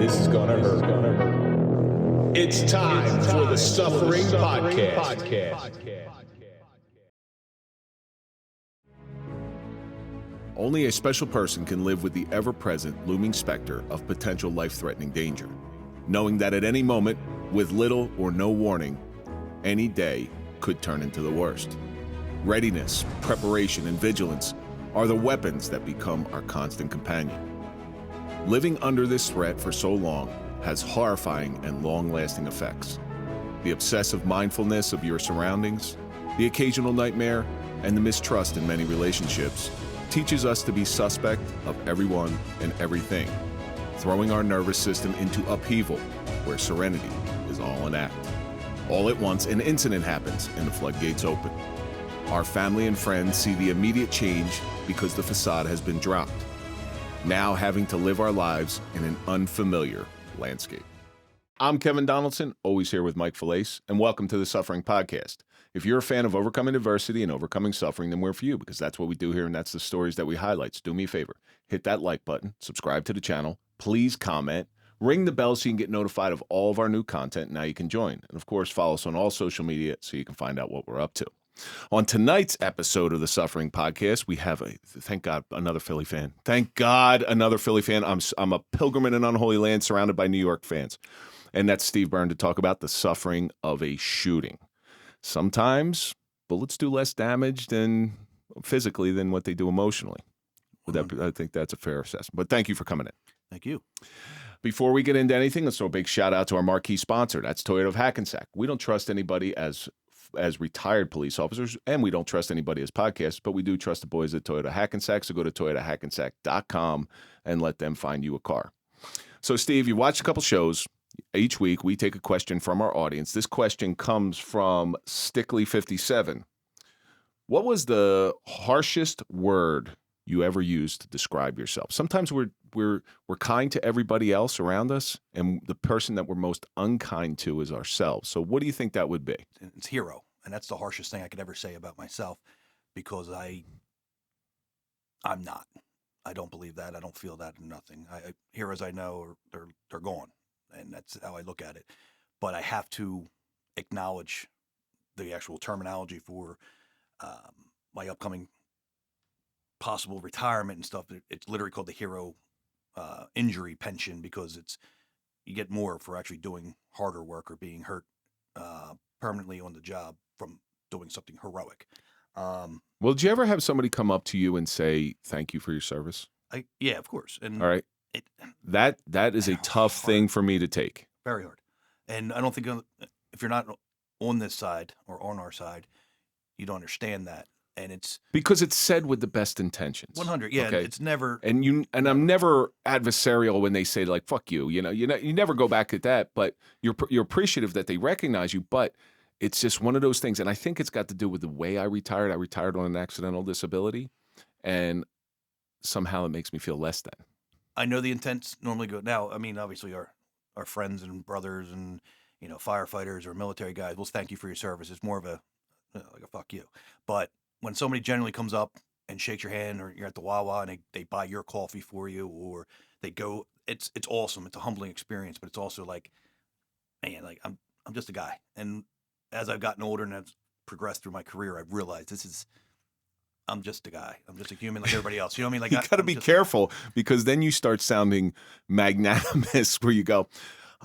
This is gonna hurt. It's time for the Suffering Podcast. Only a special person can live with the ever-present looming specter of potential life-threatening danger, knowing that at any moment, with little or no warning, any day could turn into the worst. Readiness, preparation, and vigilance are the weapons that become our constant companion. Living under this threat for so long has horrifying and long-lasting effects. The obsessive mindfulness of your surroundings, the occasional nightmare, and the mistrust in many relationships teaches us to be suspect of everyone and everything, throwing our nervous system into upheaval where serenity is all an act. All at once, an incident happens and the floodgates open. Our family and friends see the immediate change because the facade has been dropped, now having to live our lives in an unfamiliar landscape. I'm Kevin Donaldson, always here with Mike Falaise, and welcome to the Suffering Podcast. If you're a fan of overcoming adversity and overcoming suffering, then we're for you, because that's what we do here, and that's the stories that we highlight. So do me a favor, hit that like button, subscribe to the channel, please comment, ring the bell so you can get notified of all of our new content. Now you can join. And of course, follow us on all social media so you can find out what we're up to. On tonight's episode of the Suffering Podcast, we have thank God, another Philly fan. Thank God, another Philly fan. I'm a pilgrim in an unholy land surrounded by New York fans. And that's Steve Byrne to talk about the suffering of a shooting. Sometimes bullets do less damage physically than what they do emotionally. I think that's a fair assessment. But thank you for coming in. Thank you. Before we get into anything, let's throw a big shout out to our marquee sponsor. That's Toyota of Hackensack. We don't trust anybody as retired police officers, and we don't trust anybody as podcasts, but we do trust the boys at Toyota Hackensack. So go to toyotahackensack.com and let them find you a car. So Steve, you watched a couple shows. Each week we take a question from our audience. This question comes from Stickley57. What was the harshest word you ever used to describe yourself? Sometimes we're kind to everybody else around us, and the person that we're most unkind to is ourselves. So what do you think that would be? It's hero, and that's the harshest thing I could ever say about myself, because I'm not. I don't believe that. I don't feel that in nothing. Heroes I know they're gone, and that's how I look at it. But I have to acknowledge the actual terminology for my upcoming possible retirement and stuff. It's literally called the hero injury pension, because you get more for actually doing harder work or being hurt permanently on the job from doing something heroic. Well, did you ever have somebody come up to you and say, thank you for your service? Yeah, of course. And all right. That is a tough thing for me to take. Very hard. And I don't think if you're not on this side or on our side, you don't understand that. And it's because it's said with the best intentions. 100, yeah. Okay? It's never, and I'm never adversarial when they say like "fuck you." You never go back at that. But you're appreciative that they recognize you. But it's just one of those things, and I think it's got to do with the way I retired. I retired on an accidental disability, and somehow it makes me feel less than. I know the intents normally go. Now, I mean, obviously our friends and brothers and firefighters or military guys will thank you for your service. It's more of a like a fuck you, but when somebody generally comes up and shakes your hand, or you're at the Wawa and they buy your coffee for you, or they go, it's awesome. It's a humbling experience, but it's also like, man, like I'm just a guy. And as I've gotten older and I've progressed through my career, I've realized I'm just a guy. I'm just a human like everybody else. You know what I mean? Like you got to be careful, because then you start sounding magnanimous where you go,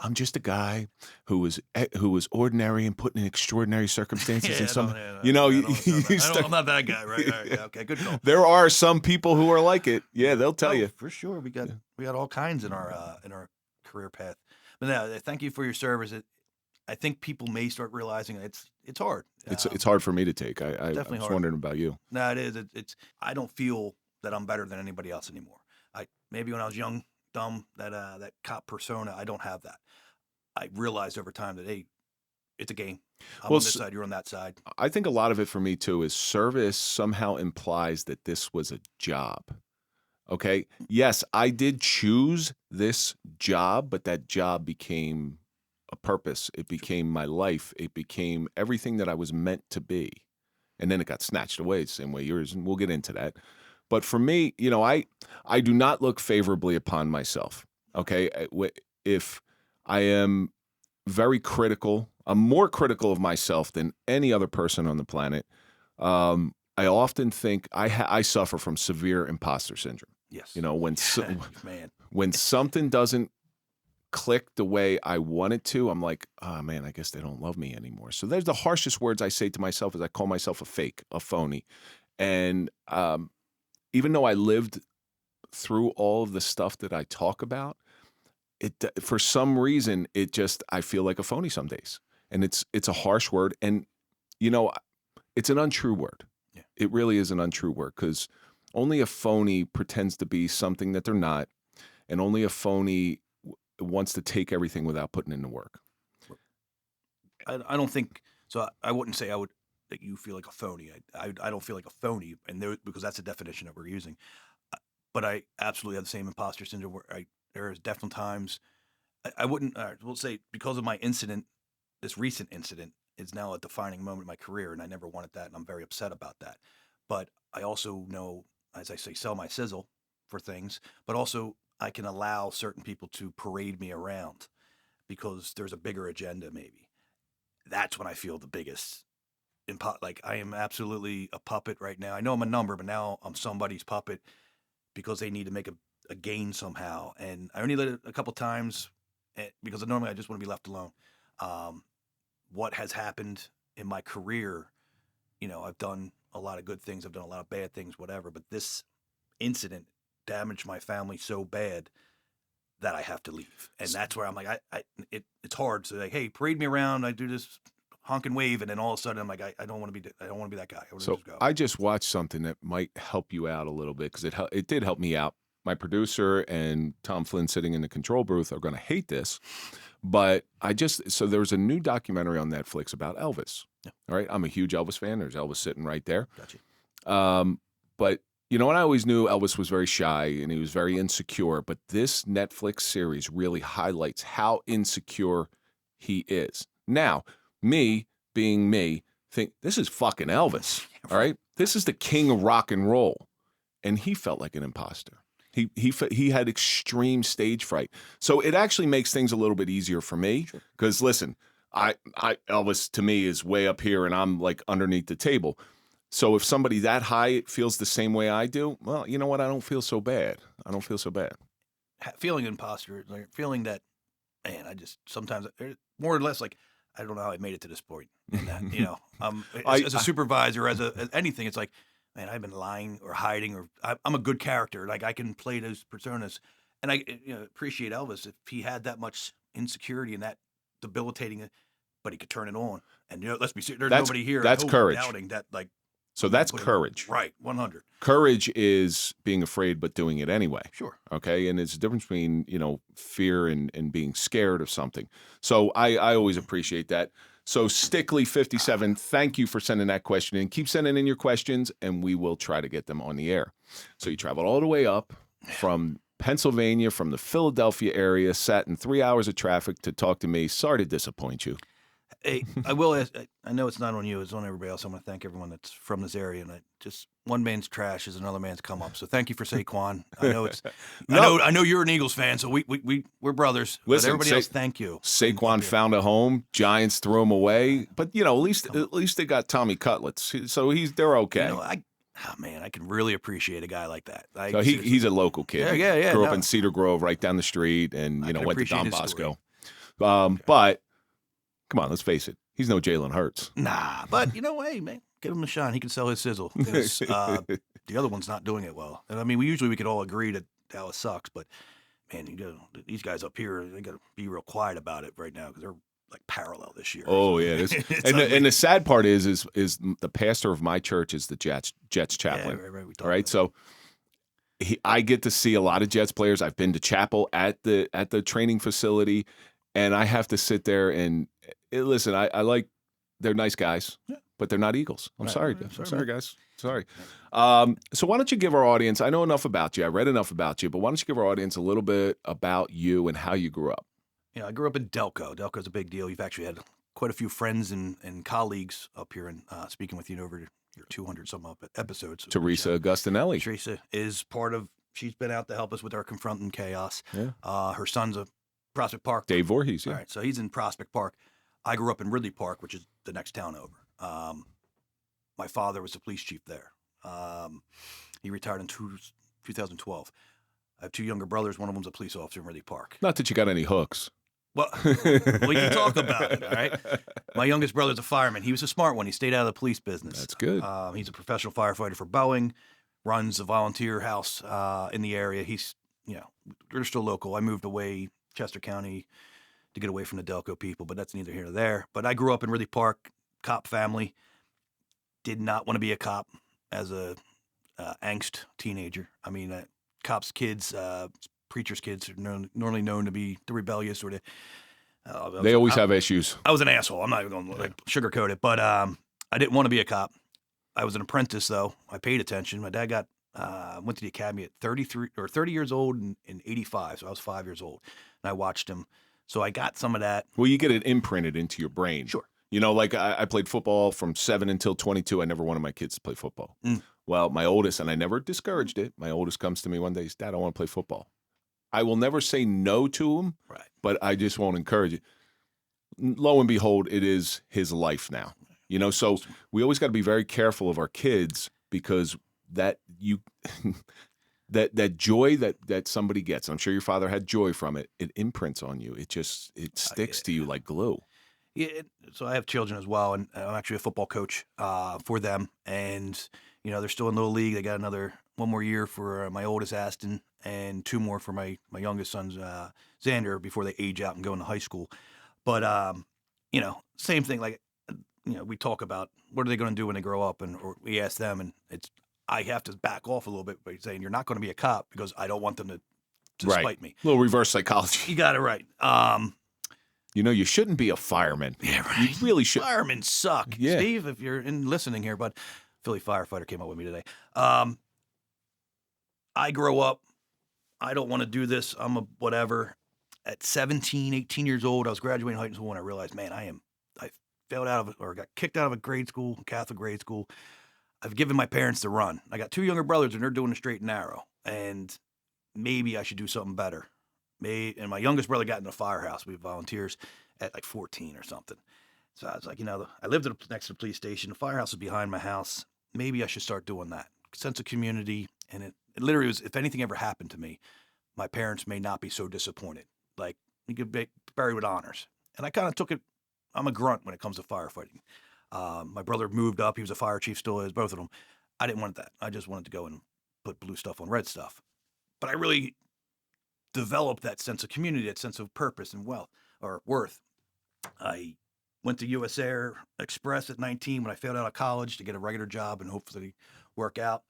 I'm just a guy who was ordinary and put in extraordinary circumstances. I'm not that guy, right? All right, yeah, okay, good call. There are some people who are like it. Yeah, they'll tell you for sure. We got all kinds in our career path. But now, thank you for your service. I think people may start realizing it's hard. It's hard for me to take. I was wondering about you. No, it is. It's I don't feel that I'm better than anybody else anymore. Maybe when I was young, dumb, that cop persona, I don't have that. I realized over time that, hey, it's a game. I'm on this side, you're on that side. I think a lot of it for me too is service somehow implies that this was a job. Okay. Yes, I did choose this job, but that job became a purpose. It became my life. It became everything that I was meant to be. And then it got snatched away the same way yours, and we'll get into that. But for me, I do not look favorably upon myself. Okay. if I am very critical, I'm more critical of myself than any other person on the planet. I often think I suffer from severe imposter syndrome. Yes. You know, when Man. when something doesn't click the way I want it to, I'm like, oh man, I guess they don't love me anymore. So there's the harshest words I say to myself is I call myself a fake, a phony. And even though I lived through all of the stuff that I talk about, it for some reason I feel like a phony some days. And it's a harsh word, and you know, it's an untrue word. Yeah. It really is an untrue word, because only a phony pretends to be something that they're not, and only a phony wants to take everything without putting in the work. I don't think so. I wouldn't say that you feel like a phony. I don't feel like a phony, and because that's the definition that we're using. But I absolutely have the same imposter syndrome where there is definitely times I wouldn't. We'll say because of my incident, this recent incident is now a defining moment in my career, and I never wanted that, and I'm very upset about that. But I also know, as I say, sell my sizzle for things, but also I can allow certain people to parade me around because there's a bigger agenda maybe. That's when I feel the biggest like I am absolutely a puppet right now. I know I'm a number, but now I'm somebody's puppet because they need to make a gain somehow. And I only did it a couple times because normally I just want to be left alone. What has happened in my career, you know, I've done a lot of good things. I've done a lot of bad things, whatever. But this incident damaged my family so bad that I have to leave. And that's where I'm like, it's hard to like, hey, parade me around. I do this honk and wave, and then all of a sudden I'm like, I don't want to be that guy. I just watched something that might help you out a little bit, because it did help me out. My producer and Tom Flynn sitting in the control booth are going to hate this, but so there was a new documentary on Netflix about Elvis. Yeah. All right, I'm a huge Elvis fan. There's Elvis sitting right there. Gotcha. But you know, and I always knew Elvis was very shy and he was very insecure, but this Netflix series really highlights how insecure he is. Now, me being me, think this is fucking Elvis, all right? This is the king of rock and roll, and he felt like an imposter. He had extreme stage fright, so it actually makes things a little bit easier for me. Because listen, I Elvis to me is way up here, and I'm like underneath the table. So if somebody that high feels the same way I do, well, you know what? I don't feel so bad. Feeling imposter, like feeling that, man, I just sometimes more or less like I don't know how I made it to this point. And that, you know, as a supervisor, as anything, it's like, man, I've been lying or hiding, or I'm a good character. Like I can play those personas, and I appreciate Elvis if he had that much insecurity and that debilitating, but he could turn it on. And let's be serious, there's nobody here. That's courage. Doubting that, like. So that's courage. Right, 100. Courage is being afraid but doing it anyway. Sure. Okay, and it's a difference between, fear and being scared of something. So I always appreciate that. So Stickly57, thank you for sending that question in. Keep sending in your questions, and we will try to get them on the air. So you traveled all the way up from Pennsylvania, from the Philadelphia area, sat in 3 hours of traffic to talk to me. Sorry to disappoint you. Hey, I will ask, I know it's not on you, it's on everybody else. I want to thank everyone that's from this area, and just one man's trash is another man's come up. So thank you for Saquon. I know I know you're an Eagles fan, so we're brothers. Listen, but everybody else, thank you. Saquon found a home. Giants threw him away, but at least they got Tommy Cutlets, so they're okay. I can really appreciate a guy like that. So he's a local kid. Yeah. Grew up in Cedar Grove, right down the street, and went to Don Bosco. But come on, let's face it. He's no Jalen Hurts. Nah, but hey, man, give him a shot. He can sell his sizzle. The other one's not doing it well. And I mean, we could all agree that Dallas sucks, but man, these guys up here, they got to be real quiet about it right now because they're like parallel this year. Oh yeah, and the sad part is the pastor of my church is the Jets chaplain. Yeah, right. All right, so I get to see a lot of Jets players. I've been to chapel at the training facility, and I have to sit there and listen. I like they're nice guys, but they're not Eagles. I'm sorry, guys. Sorry. So why don't you give our audience? I know enough about you. I read enough about you, but why don't you give our audience a little bit about you and how you grew up? I grew up in Delco. Delco's a big deal. You've actually had quite a few friends and colleagues up here and speaking with you over your 200-some episodes. Teresa Agustinelli. Teresa is she's been out to help us with our Confronting chaos. Yeah. Her son's a Prospect Park. Dave Voorhees, yeah. All right, so he's in Prospect Park. I grew up in Ridley Park, which is the next town over. My father was the police chief there. He retired in 2012. I have two younger brothers. One of them's a police officer in Ridley Park. Not that you got any hooks. Well, we can talk about it, all right? My youngest brother's a fireman. He was a smart one. He stayed out of the police business. That's good. He's a professional firefighter for Boeing, runs a volunteer house in the area. He's, they're still local. I moved away, Chester County, to get away from the Delco people, but that's neither here nor there. But I grew up in Ridley Park, cop family. Did not want to be a cop as a angst teenager. I mean, cops' kids, preachers' kids are normally known to be the rebellious or the. They always have issues. I was an asshole. I'm not even going to sugarcoat it, but I didn't want to be a cop. I was an apprentice, though. I paid attention. My dad went to the academy at 30 years old in 85, so I was 5 years old, and I watched him. So I got some of that. Well, you get it imprinted into your brain. Sure. Like I played football from 7 until 22. I never wanted my kids to play football. Well, my oldest, and I never discouraged it, my oldest comes to me one day, he says, Dad, I want to play football. I will never say no to him, right, but I just won't encourage it. Lo and behold, it is his life now. So we always got to be very careful of our kids because that joy that somebody gets, I'm sure your father had joy from it, it imprints on you. It sticks to you like glue. Yeah, so I have children as well, and I'm actually a football coach for them. And, they're still in Little League. They got one more year for my oldest, Aston, and 2 more for my youngest son's, Xander, before they age out and go into high school. But, same thing. Like, we talk about what are they going to do when they grow up, or we ask them, and I have to back off a little bit by saying you're not going to be a cop because I don't want them to spite me. A little reverse psychology. You got it right. You shouldn't be a fireman. Yeah, right. You really should. Firemen suck. Yeah. Steve, if you're listening here, but Philly firefighter came up with me today. I grow up. I don't want to do this. I'm a whatever. At 17, 18 years old, I was graduating high school when I realized, man, I failed out of or got kicked out of a grade school, Catholic grade school. I've given my parents the run. I got 2 younger brothers, and they're doing the straight and narrow. And maybe I should do something better. And my youngest brother got in the firehouse. We volunteers at like 14 or something. So I was like, I lived next to the police station. The firehouse was behind my house. Maybe I should start doing that. Sense of community. And it literally was, if anything ever happened to me, my parents may not be so disappointed. Like, you could be buried with honors. And I kind of took it. I'm a grunt when it comes to firefighting. My brother moved up. He was a fire chief, still is, both of them. I didn't want that. I just wanted to go and put blue stuff on red stuff. But I really developed that sense of community, that sense of purpose and worth. I went to U.S. Air Express at 19 when I failed out of college to get a regular job and hopefully work out.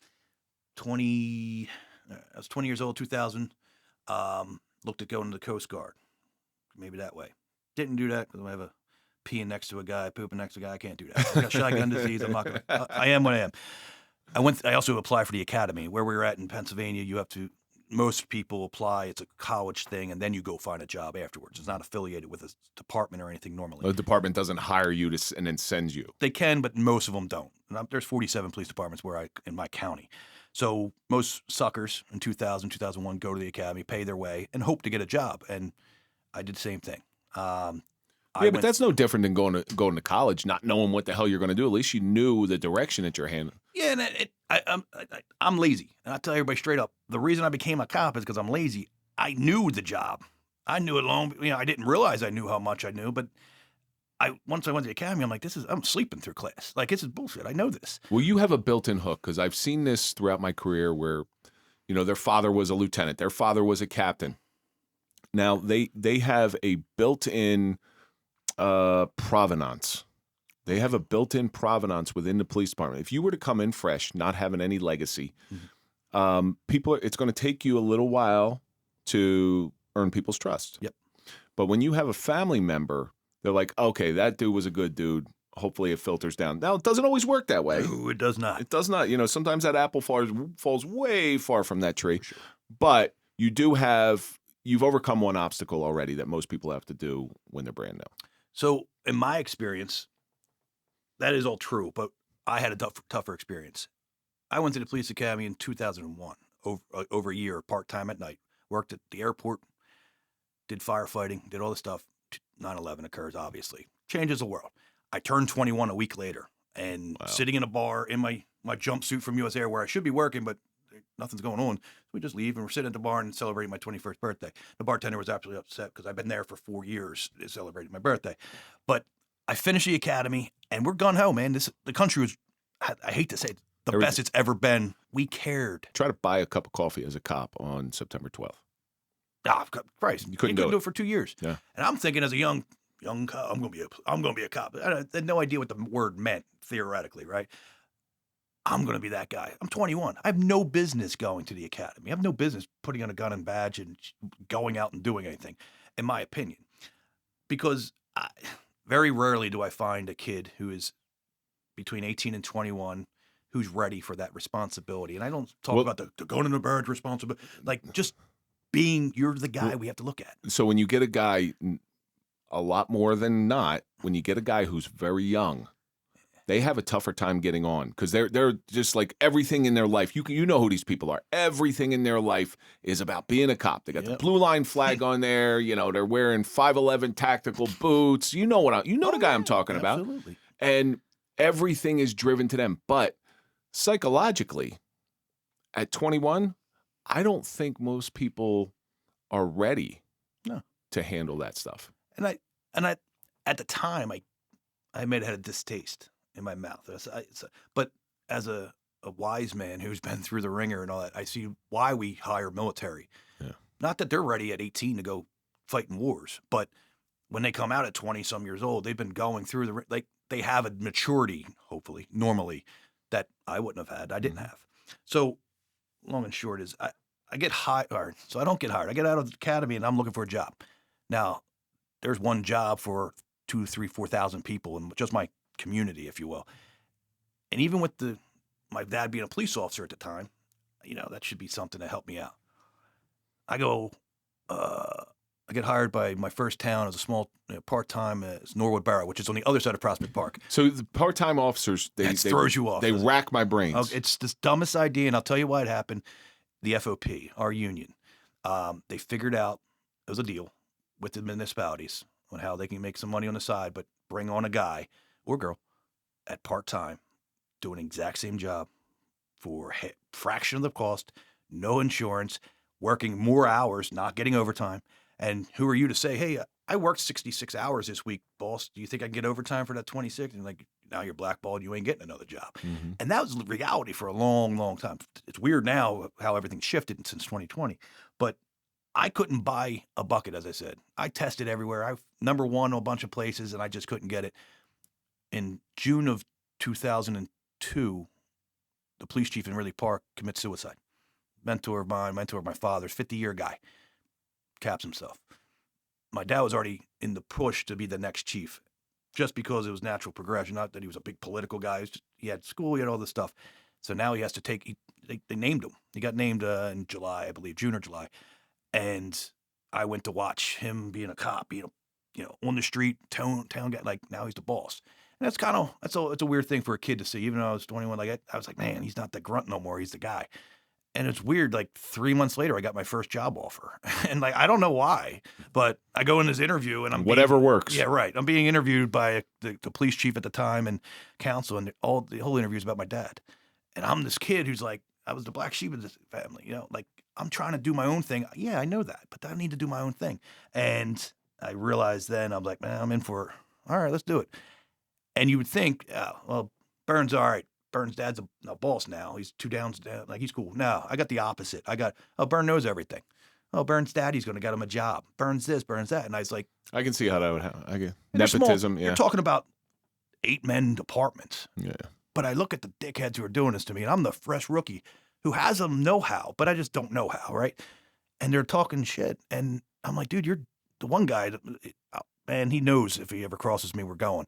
I was 20 years old, 2000. Looked at going to the Coast Guard. Maybe that way. Didn't do that because I have a peeing next to a guy, pooping next to a guy. I can't do that. I got shotgun disease. I'm not going to. I am what I am. I also applied for the academy. Where we were at in Pennsylvania, most people apply. It's a college thing, and then you go find a job afterwards. It's not affiliated with a department or anything normally. The department doesn't hire you and then sends you. They can, but most of them don't. And there's 47 police departments in my county. So most suckers in 2000, 2001 go to the academy, pay their way, and hope to get a job. And I did the same thing. But that's no different than going to college, not knowing what the hell you're going to do. At least you knew the direction that you're handling. Yeah, and I'm lazy. And I tell everybody straight up, the reason I became a cop is because I'm lazy. I knew the job. I knew it long. I didn't realize I knew how much I knew, but once I went to the academy, I'm like, I'm sleeping through class. Like, this is bullshit. I know this. Well, you have a built-in hook because I've seen this throughout my career where, their father was a lieutenant, their father was a captain. Now they have a built-in provenance. They have a built-in provenance within the police department. If you were to come in fresh, not having any legacy, it's going to take you a little while to earn people's trust. Yep. But when you have a family member, they're like, okay, that dude was a good dude. Hopefully it filters down. Now, it doesn't always work that way. No, it does not. It does not. Sometimes that apple falls way far from that tree. Sure. But you've overcome one obstacle already that most people have to do when they're brand new. So in my experience, that is all true, but I had a tougher experience. I went to the police academy in 2001, over a year, part-time at night, worked at the airport. did firefighting, did all this stuff. 9/11 occurs, obviously. Changes the world. I turned 21 a week later and sitting in a bar in my jumpsuit from US Air where I should be working, but nothing's going on. So we just leave and we're sitting at the bar and celebrating my 21st birthday. The bartender was absolutely upset because I've been there for 4 years celebrating my birthday. But I finished the academy and we're gun ho, man. The country was, I hate to say it, the best it's ever been. We cared. Try to buy a cup of coffee as a cop on September 12th. Ah, Christ. You couldn't do it for 2 years. Yeah. And I'm thinking as a young cop, I'm gonna be a cop. I had no idea what the word meant theoretically, right? I'm gonna be that guy. I'm 21. I have no business going to the academy. I have no business putting on a gun and badge and going out and doing anything, in my opinion, because very rarely do I find a kid who is between 18 and 21 who's ready for that responsibility. And I don't talk about the going in the barracks responsibility, like just being you're the guy we have to look at. So when you get a guy, a lot more than not, when you get a guy who's very young, they have a tougher time getting on because they're just like everything in their life. You know who these people are. Everything in their life is about being a cop. They got the blue line flag on there. You know, they're wearing 511 tactical boots. You know the guy I'm talking about. Absolutely. And everything is driven to them. But psychologically, at 21, I don't think most people are ready to handle that stuff. And I at the time I may have had a distaste in my mouth. But as a wise man who's been through the ringer and all that, I see why we hire military. Yeah. Not that they're ready at 18 to go fight in wars, but when they come out at 20 some years old, they've been going through they have a maturity, hopefully, normally, that I wouldn't have had. I didn't have. So long and short is I get hired. So I don't get hired. I get out of the academy and I'm looking for a job. Now, there's one job for 2,000, 3,000, 4,000 people in just my community, if you will. And even with my dad being a police officer at the time, that should be something to help me out. I get hired by my first town as a small part-time as Norwood Borough, which is on the other side of Prospect Park. So the part-time officers, they throws you off. They rack my brains. It's the dumbest idea, and I'll tell you why it happened. The FOP, our union, they figured out it was a deal with the municipalities on how they can make some money on the side, but bring on a guy or girl at part-time doing the exact same job for a fraction of the cost, no insurance, working more hours, not getting overtime. And who are you to say, hey, I worked 66 hours this week, boss. Do you think I can get overtime for that 26? And now you're blackballed. You ain't getting another job. Mm-hmm. And that was the reality for a long, long time. It's weird now how everything's shifted since 2020. But I couldn't buy a bucket, as I said. I tested everywhere. I number one a bunch of places, and I just couldn't get it. In June of 2002, the police chief in Ridley Park commits suicide. Mentor of my father's, 50-year guy, caps himself. My dad was already in the push to be the next chief just because it was natural progression, not that he was a big political guy. He had school, he had all this stuff. So now he has to they named him. He got named in July, I believe, June or July. And I went to watch him being a cop, on the street, town guy, now he's the boss. And that's it's a weird thing for a kid to see. Even though I was 21, I was like, man, he's not the grunt no more. He's the guy. And it's weird. 3 months later, I got my first job offer, and I don't know why, but I go in this interview, and works. Yeah, right. I'm being interviewed by the police chief at the time and counsel, and the whole interview is about my dad. And I'm this kid who's I was the black sheep of this family. I'm trying to do my own thing. Yeah, I know that, but I need to do my own thing. And I realized then I'm like, man, I'm in for. All right, let's do it. And you would think, well, Byrne's all right. Byrne's dad's a boss now. He's 2 downs down. He's cool. No, I got the opposite. Byrne knows everything. Oh, Byrne's daddy's going to get him a job. Byrne's this, Byrne's that. And I was like. I can see how that would happen. Nepotism, yeah. You're talking about 8-man departments. Yeah. But I look at the dickheads who are doing this to me, and I'm the fresh rookie who has some know-how, but I just don't know how, right? And they're talking shit. And I'm like, dude, you're the one guy, man, he knows if he ever crosses me, we're going.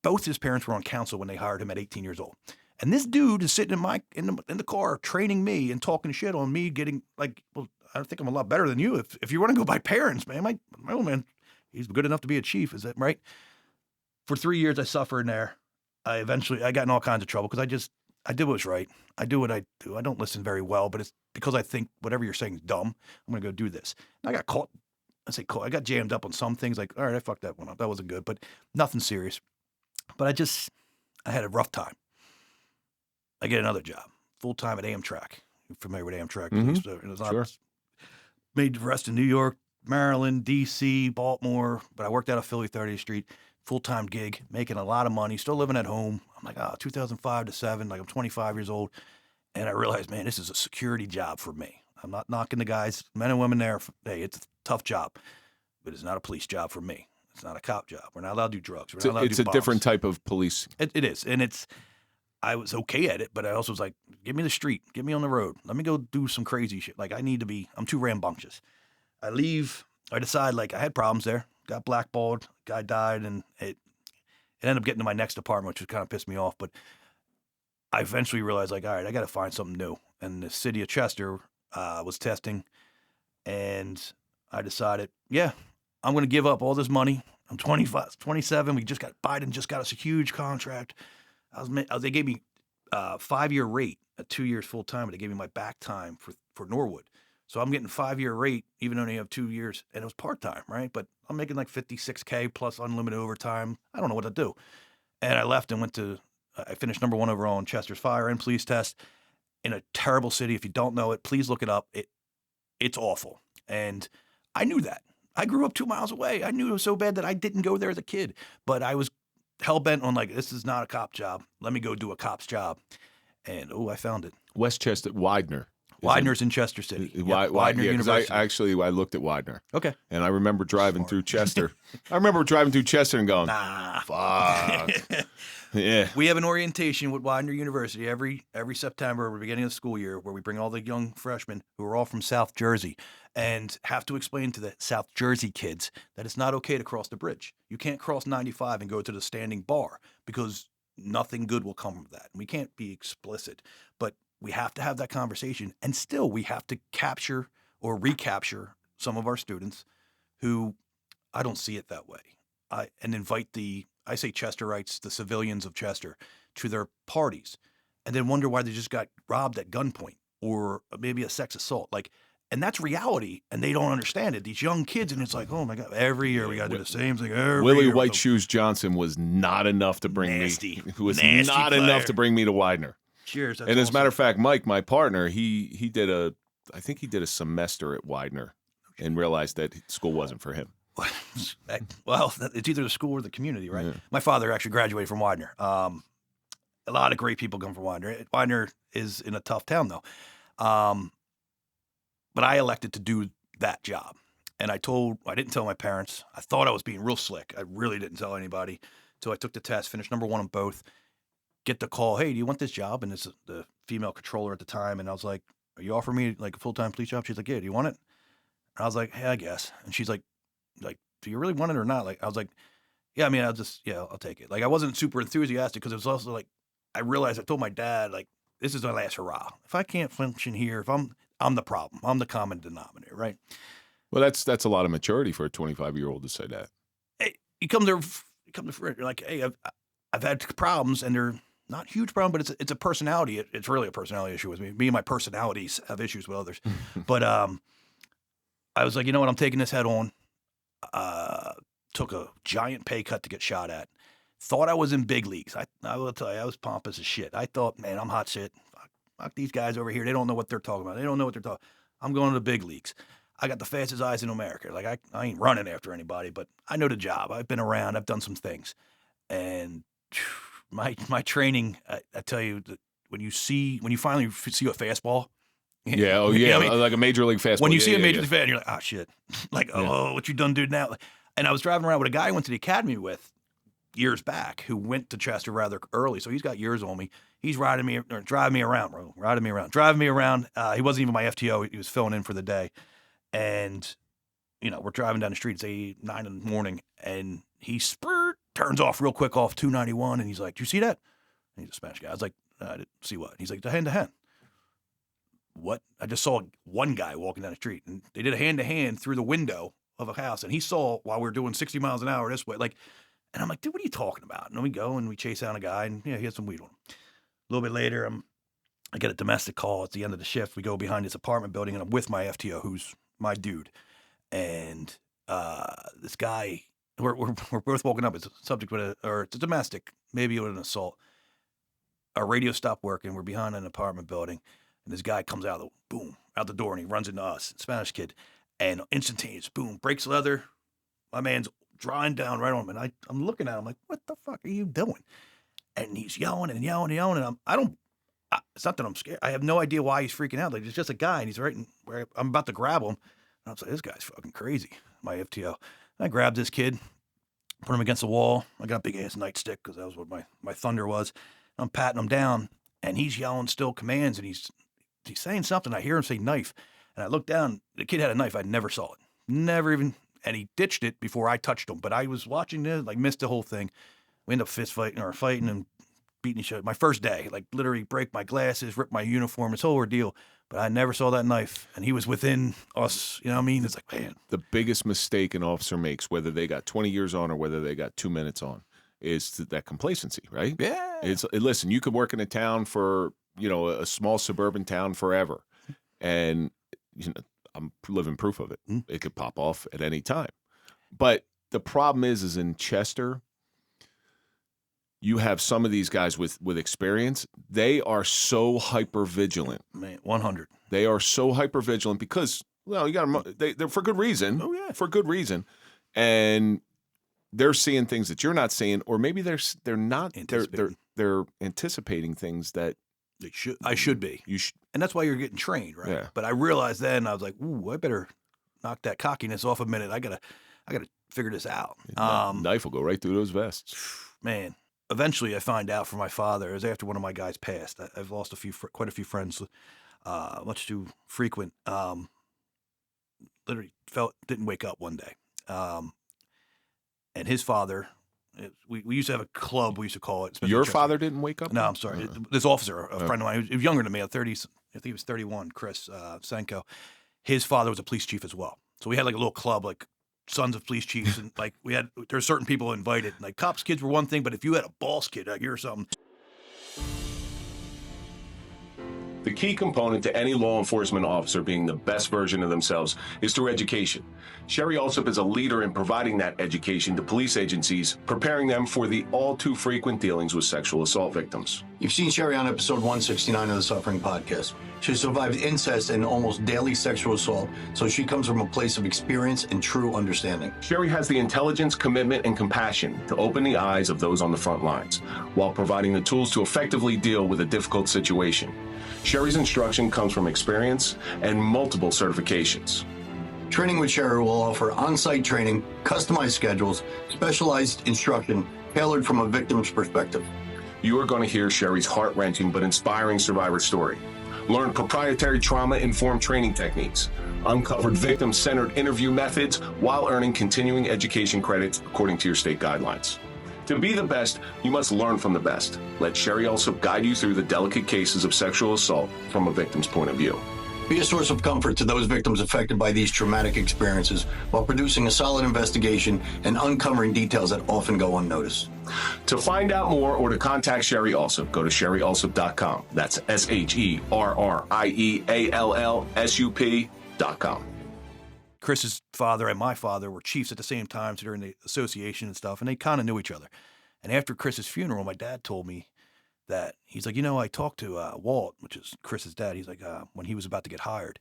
Both his parents were on council when they hired him at 18 years old. And this dude is sitting in the car training me and talking shit on me, getting well, I think I'm a lot better than you. If you want to go by parents, man, my old man, he's good enough to be a chief. Is that right? For 3 years, I suffered in there. I got in all kinds of trouble because I did what's right. I do what I do. I don't listen very well, but it's because I think whatever you're saying is dumb. I'm going to go do this. And I got caught I say cool. I got jammed up on some things. Like, all right, I fucked that one up. That wasn't good, but nothing serious. But I had a rough time. I get another job, full time at Amtrak. You're familiar with Amtrak? Mhm. It was Sure. made the rest in New York, Maryland, D.C., Baltimore. But I worked out of Philly 30th Street, full time gig, making a lot of money, still living at home. I'm like, 2005 to 7, like I'm 25 years old. And I realized, man, this is a security job for me. I'm not knocking the guys, men and women there. Hey, it's a tough job, but it's not a police job for me. It's not a cop job. We're not allowed to do drugs. We're not allowed to It's do a bombs. different type of police. It is. And I was okay at it, but I also was like, give me the street, get me on the road. Let me go do some crazy shit. Like I'm too rambunctious. I leave. I decide like I had problems there. Got blackballed. Guy died, and it ended up getting to my next apartment, which kind of pissed me off. But I eventually realized like, all right, I got to find something new. And the city of Chester was testing, and I decided, yeah, I'm going to give up all this money. I'm 25, 27. Biden just got us a huge contract. They gave me a 5-year rate at 2 years full time, but they gave me my back time for Norwood. So I'm getting 5-year rate, even though you have 2 years, and it was part time, right? But I'm making like $56K plus unlimited overtime. I don't know what to do. And I left and I finished number 1 overall in Chester's fire and police test in a terrible city. If you don't know it, please look it up. It's awful. And I knew that. I grew up 2 miles away. I knew it was so bad that I didn't go there as a kid, but I was hell-bent on like, this is not a cop job. Let me go do a cop's job. And, I found it. Westchester, Widener. Widener's in Chester City. Widener University. I looked at Widener. Okay. And I remember driving through Chester. and going, Nah. fuck. Yeah. We have an orientation with Widener University every September at the beginning of the school year where we bring all the young freshmen who are all from South Jersey and have to explain to the South Jersey kids that it's not okay to cross the bridge. You can't cross 95 and go to the standing bar because nothing good will come of that. We can't be explicit, but we have to have that conversation. And still, we have to capture or recapture some of our students who I don't see it that way. And invite I say Chesterites, the civilians of Chester, to their parties, and then wonder why they just got robbed at gunpoint or maybe a sex assault. And that's reality, and they don't understand it. These young kids, and it's like, oh my God, every year we got to do the same thing. Willie White Shoes Johnson was not enough to bring nasty, me. Who was nasty not player. enough to bring me to Widener. Cheers. And as a matter of fact, Mike, my partner, I think he did a semester at Widener and realized that school wasn't for him. Well, it's either the school or the community, right? Yeah. My father actually graduated from Widener. A lot of great people come from Widener. Widener is in a tough town, though. But I elected to do that job. And I didn't tell my parents. I thought I was being real slick. I really didn't tell anybody. So I took the test, finished number 1 on both. Get the call, hey, do you want this job? And it's the female controller at the time. And I was like, are you offering me like a full-time police job? She's like, yeah, do you want it? And I was like, hey, I guess. And she's like, do you really want it or not? I was like, yeah, I mean, I'll take it. I wasn't super enthusiastic because it was also like, I realized I told my dad, this is my last hurrah. If I can't function here, if I'm the problem, I'm the common denominator, right? Well, that's a lot of maturity for a 25-year-old to say that. Hey, you come to you're like, hey, I've had problems, and they're not huge problem, but it's a personality. It's really a personality issue with me. Me and my personalities have issues with others. But I was like, you know what? I'm taking this head on. Took a giant pay cut to get shot at. Thought I was in big leagues. I will tell you, I was pompous as shit. I thought, man, I'm hot shit. Fuck these guys over here. They don't know what they're talking about. They don't know what they're talking. I'm going to the big leagues. I got the fastest eyes in America. I ain't running after anybody, but I know the job. I've been around. I've done some things. And my training, I tell you, that when you finally see a fastball. Yeah, oh yeah, you know what I mean? like a major league fastball. When you see a major league fan, you're like, oh shit. What you done, dude, now? And I was driving around with a guy I went to the academy with years back who went to Chester rather early, so he's got years on me. He's driving me around, bro. Driving me around. He wasn't even my FTO. He was filling in for the day. And, we're driving down the street. It's 8, 9 in the morning. And he turns off real quick off 291. And he's like, do you see that? And he's a Spanish guy. I was like, I didn't see what? He's like, the hand-to-hand. What? I just saw one guy walking down the street. And they did a hand-to-hand through the window of a house. And he saw while we were doing 60 miles an hour this way. And I'm like, dude, what are you talking about? And then we go and we chase down a guy. And, he had some weed on him. A little bit later, I get a domestic call at the end of the shift. We go behind his apartment building, and I'm with my FTO, who's my dude. And this guy, we're both woken up. It's a subject with it's a domestic, maybe with an assault. Our radio stopped working. We're behind an apartment building, and this guy comes out the door, and he runs into us, Spanish kid, and instantaneous, boom, breaks leather. My man's drawing down right on him, and I'm looking at him like, what the fuck are you doing? And he's yelling and yelling and yelling, and it's not that I'm scared. I have no idea why he's freaking out. Like, it's just a guy, and he's right where I'm about to grab him. And I was like, this guy's fucking crazy, my FTO. And I grabbed this kid, put him against the wall. I got a big-ass nightstick because that was what my thunder was. I'm patting him down, and he's yelling still commands, and he's saying something. I hear him say knife, and I look down. The kid had a knife. I never saw it. Never even, and he ditched it before I touched him. But I was watching this, like, missed the whole thing. We end up fighting and beating each other. My first day, like, literally break my glasses, rip my uniform, this whole ordeal. But I never saw that knife, and he was within us. You know what I mean? It's like, man. The biggest mistake an officer makes, whether they got 20 years on or whether they got 2 minutes on, is that complacency, right? Yeah. Listen, you could work in a town for, a small suburban town forever. And, I'm living proof of it. It could pop off at any time. But the problem is in Chester, you have some of these guys with experience. They are so hyper vigilant. Man, 100. They are so hyper vigilant because, you got them. They're for good reason. Oh yeah, for good reason, and they're seeing things that you're not seeing, or maybe they're not. They're anticipating things that they should. I should be. You should, and that's why you're getting trained, right? Yeah. But I realized then I was like, ooh, I better knock that cockiness off a minute. I gotta figure this out. Knife will go right through those vests. Man. Eventually, I find out from my father. It was after one of my guys passed. I've lost quite a few friends, much too frequent. Literally didn't wake up one day. And his father, we used to have a club. We used to call it. Your father didn't wake up? No, I'm sorry. This officer, a friend of mine, he was younger than me, 30s. I think he was 31. Chris Senko. His father was a police chief as well. So we had like a little club, like sons of police chiefs, and like there's certain people invited. Like cops' kids were one thing, but if you had a boss kid out here or something. The key component to any law enforcement officer being the best version of themselves is through education. Sherry Alsop is a leader in providing that education to police agencies, preparing them for the all too frequent dealings with sexual assault victims. You've seen Sherry on episode 169 of the Suffering Podcast. She survived incest and almost daily sexual assault, so she comes from a place of experience and true understanding. Sherry has the intelligence, commitment, and compassion to open the eyes of those on the front lines, while providing the tools to effectively deal with a difficult situation. Sherry's instruction comes from experience and multiple certifications. Training with Sherry will offer on-site training, customized schedules, specialized instruction tailored from a victim's perspective. You are going to hear Sherry's heart-wrenching but inspiring survivor story. Learn proprietary trauma-informed training techniques, uncovered victim-centered interview methods while earning continuing education credits according to your state guidelines. To be the best, you must learn from the best. Let Sherry also guide you through the delicate cases of sexual assault from a victim's point of view. Be a source of comfort to those victims affected by these traumatic experiences while producing a solid investigation and uncovering details that often go unnoticed. To find out more or to contact Sherry Alsop, go to sherryalsop.com. That's SherryAllsup.com. Chris's father and my father were chiefs at the same time during the association and stuff, and they kind of knew each other. And after Chris's funeral, my dad told me that he's like, I talked to Walt, which is Chris's dad. He's like, when he was about to get hired,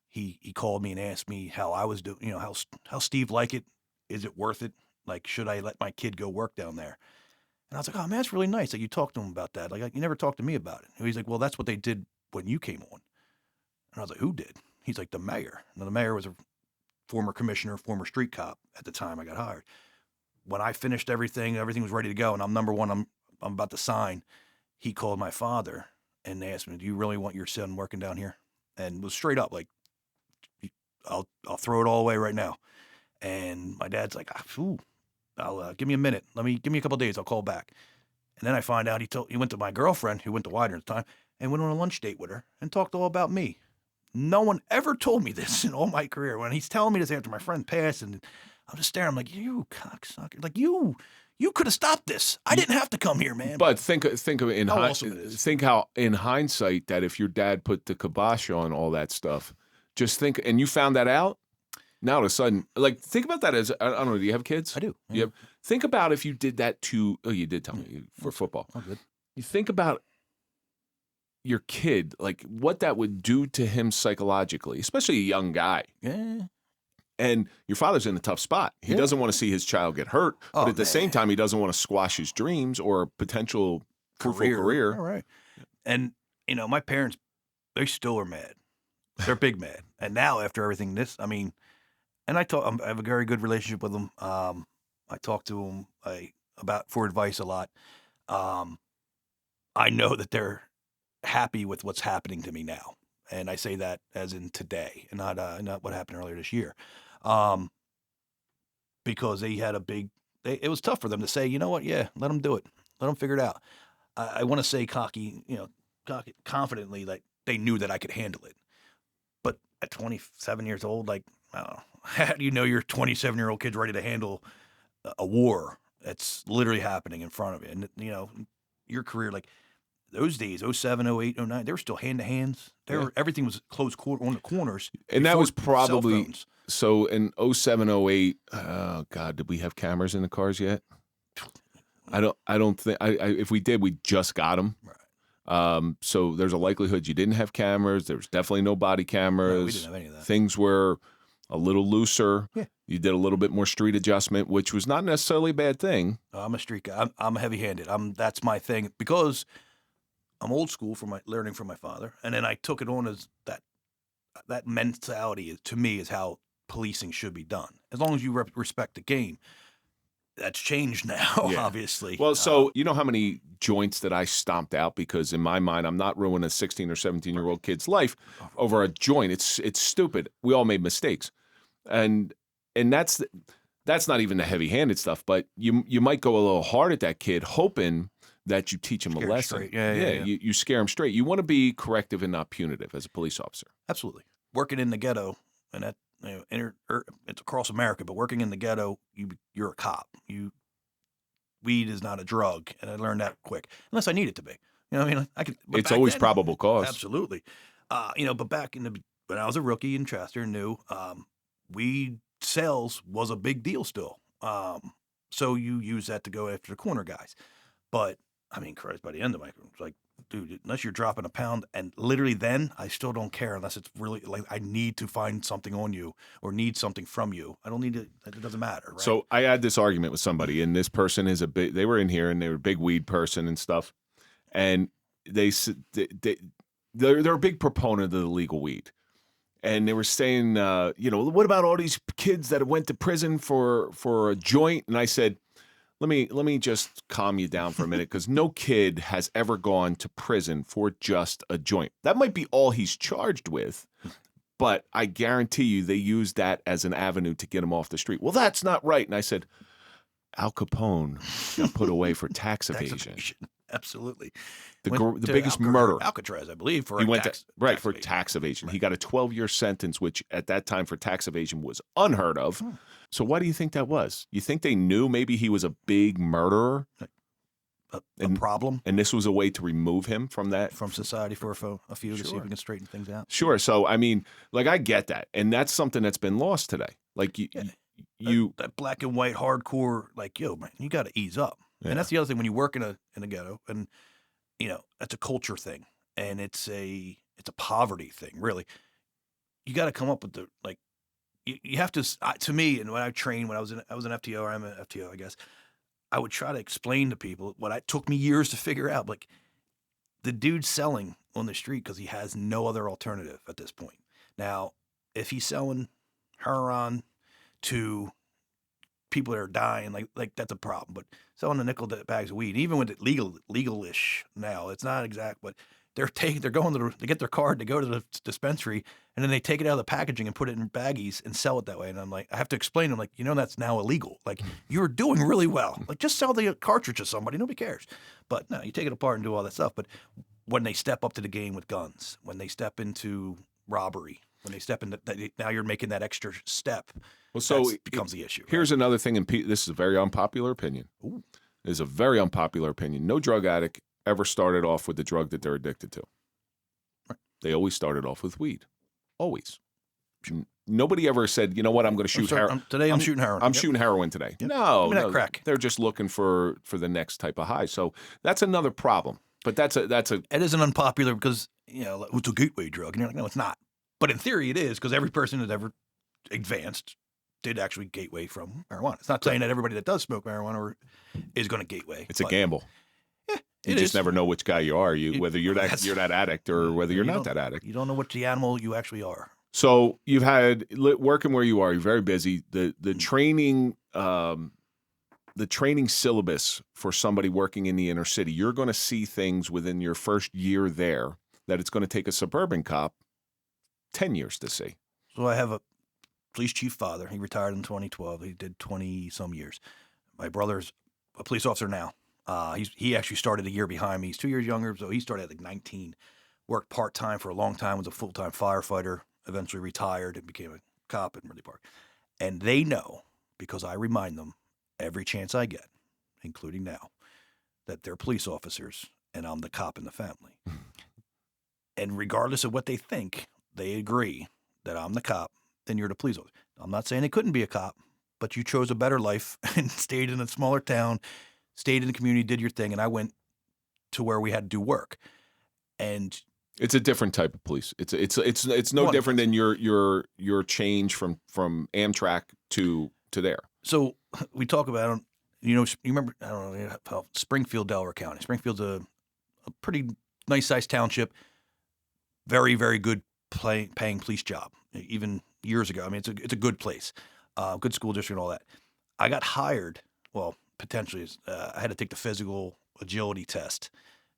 he called me and asked me how I was doing, how Steve like it. Is it worth it? Like, should I let my kid go work down there? And I was like, oh man, that's really nice that you talked to him about that. Like, you never talked to me about it. And he's like, well, that's what they did when you came on. And I was like, who did? He's like, the mayor. Now, the mayor was a former commissioner, former street cop at the time I got hired. When I finished everything was ready to go, and I'm number one, I'm about to sign. He called my father and asked me, do you really want your son working down here? And was straight up like, I'll throw it all away right now. And my dad's like, I'll give me a minute. Give me a couple of days. I'll call back. And then I find out he went to my girlfriend, who went to Widener at the time, and went on a lunch date with her and talked all about me. No one ever told me this in all my career. When he's telling me this after my friend passed, and I'm just staring, I'm like, you cocksucker. Like, you could have stopped this. I didn't have to come here, man. But think how in hindsight that if your dad put the kibosh on all that stuff, just think, and you found that out? now all of a sudden, like, think about that as, I don't know, do you have kids? I do. You have, think about if you did that to, oh, you did tell me, for football. Oh, good. You think about your kid, like what that would do to him psychologically, especially a young guy. Yeah. And your father's in a tough spot. He doesn't want to see his child get hurt, but at the same time, he doesn't want to squash his dreams or potential fruitful career. All right. And, my parents, they still are mad. They're big mad. And now after everything and I have a very good relationship with them. I talk to them for advice a lot. I know that they're happy with what's happening to me now. And I say that as in today and not what happened earlier this year. Because they had it was tough for them to say, you know what? Yeah, let them do it. Let them figure it out. I want to say confidently, like they knew that I could handle it. But at 27 years old, like, I don't know, how do you know your 27-year-old kid's ready to handle a war that's literally happening in front of you? And, your career, like those days, 07, 08, 09, they were still hand-to-hands. Everything was closed on the corners. And that was probably, so in 07, 08, oh God, did we have cameras in the cars yet? I don't think, if we did, we just got them. Right. So there's a likelihood you didn't have cameras. There was definitely no body cameras. No, we didn't have any of that. Things were a little looser. Yeah. You did a little bit more street adjustment, which was not necessarily a bad thing. I'm a street guy. I'm heavy-handed. That's my thing because I'm old school learning from my father, and then I took it on as that mentality to me is how policing should be done. As long as you respect the game. That's changed now, obviously. Well, so you know how many joints that I stomped out because in my mind, I'm not ruining a 16 or 17-year-old kid's life over a joint. It's stupid. We all made mistakes, and that's not even the heavy-handed stuff. But you might go a little hard at that kid, hoping that you teach him a lesson. Yeah. You scare him straight. You want to be corrective and not punitive as a police officer. Absolutely. Working in the ghetto, and that it's across America, but working in the ghetto, you're a cop. Weed is not a drug, and I learned that quick. Unless I need it to be. I could. It's always probable cause. Absolutely. But back when I was a rookie in Chester, knew weed sales was a big deal still. So you use that to go after the corner guys. But Christ, by the end of it was like, dude, unless you're dropping a pound, and literally then I still don't care unless it's really like I need to find something on you or need something from you. I don't need to. It doesn't matter. Right? So I had this argument with somebody, and this person is they were in here, and they were a big weed person and stuff, and they're a big proponent of the legal weed, and they were saying, what about all these kids that went to prison for a joint? And I said, Let me just calm you down for a minute, because no kid has ever gone to prison for just a joint. That might be all he's charged with, but I guarantee you they use that as an avenue to get him off the street. Well, that's not right. And I said, Al Capone got put away for tax evasion. Absolutely. The biggest murder. Alcatraz, I believe, for tax evasion. Right. He got a 12-year sentence, which at that time for tax evasion was unheard of. So why do you think that was? You think they knew maybe he was a big murderer? A problem? And this was a way to remove him from that? From society for a few to see if we can straighten things out. Sure. So, I get that. And that's something that's been lost today. Like, that black and white hardcore, like, yo, man, you got to ease up. Yeah. And that's the other thing when you work in a ghetto, and, that's a culture thing. And it's a poverty thing, really. You got to come up with you have to, to me, and when I trained, when I was an FTO, or I'm an FTO, I guess, I would try to explain to people what it took me years to figure out. Like, the dude's selling on the street because he has no other alternative at this point. Now, if he's selling heroin to people that are dying, like that's a problem. But selling a nickel bags of weed, even with it legal-ish now, it's not exact, but they're going they get their card, they go to the dispensary, and then they take it out of the packaging and put it in baggies and sell it that way. And I'm like, I have to explain to them, like, that's now illegal. Like, you're doing really well. Like, just sell the cartridge to somebody. Nobody cares. But no, you take it apart and do all that stuff. But when they step up to the game with guns, when they step into robbery, when they step into now you're making that extra step. Well, so it becomes the issue. Here's another thing, and this is a very unpopular opinion. Ooh. It is a very unpopular opinion. No drug addict ever started off with the drug that they're addicted to. Right. They always started off with weed. Always. nobody ever said, you know what, I'm going to shoot heroin. Today I'm shooting heroin. I'm shooting heroin today. Yep. No, Give me that crack. They're just looking for the next type of high. So that's another problem. But that's a. It isn't unpopular because it's a gateway drug, and you're like, no, it's not. But in theory, it is because every person that ever advanced did actually gateway from marijuana. It's not saying that everybody that does smoke marijuana is going to gateway. It's a gamble. Yeah, you just never know which guy you are. Whether you're that addict or whether you're not that addict. You don't know which animal you actually are. So you've had working where you are. You're very busy. The training. The training syllabus for somebody working in the inner city, you're going to see things within your first year there that it's going to take a suburban cop 10 years to see. So I have a police chief father. He retired in 2012. He did 20-some years. My brother's a police officer now. He actually started a year behind me. He's 2 years younger, so he started at like 19. Worked part-time for a long time, was a full-time firefighter, eventually retired and became a cop in Ridley Park. And they know, because I remind them, every chance I get, including now, that they're police officers and I'm the cop in the family. And regardless of what they think, they agree that I'm the cop, then you're the police officer. I'm not saying they couldn't be a cop, but you chose a better life and stayed in a smaller town, stayed in the community, did your thing, and I went to where we had to do work. And it's a different type of police. It's no different than your change from Amtrak to there. So we talk about, you remember, I don't know, Springfield, Delaware County. Springfield's a pretty nice-sized township, very, very good paying police job, even years ago. I mean, it's a good place, good school district and all that. I got hired, well, potentially, I had to take the physical agility test,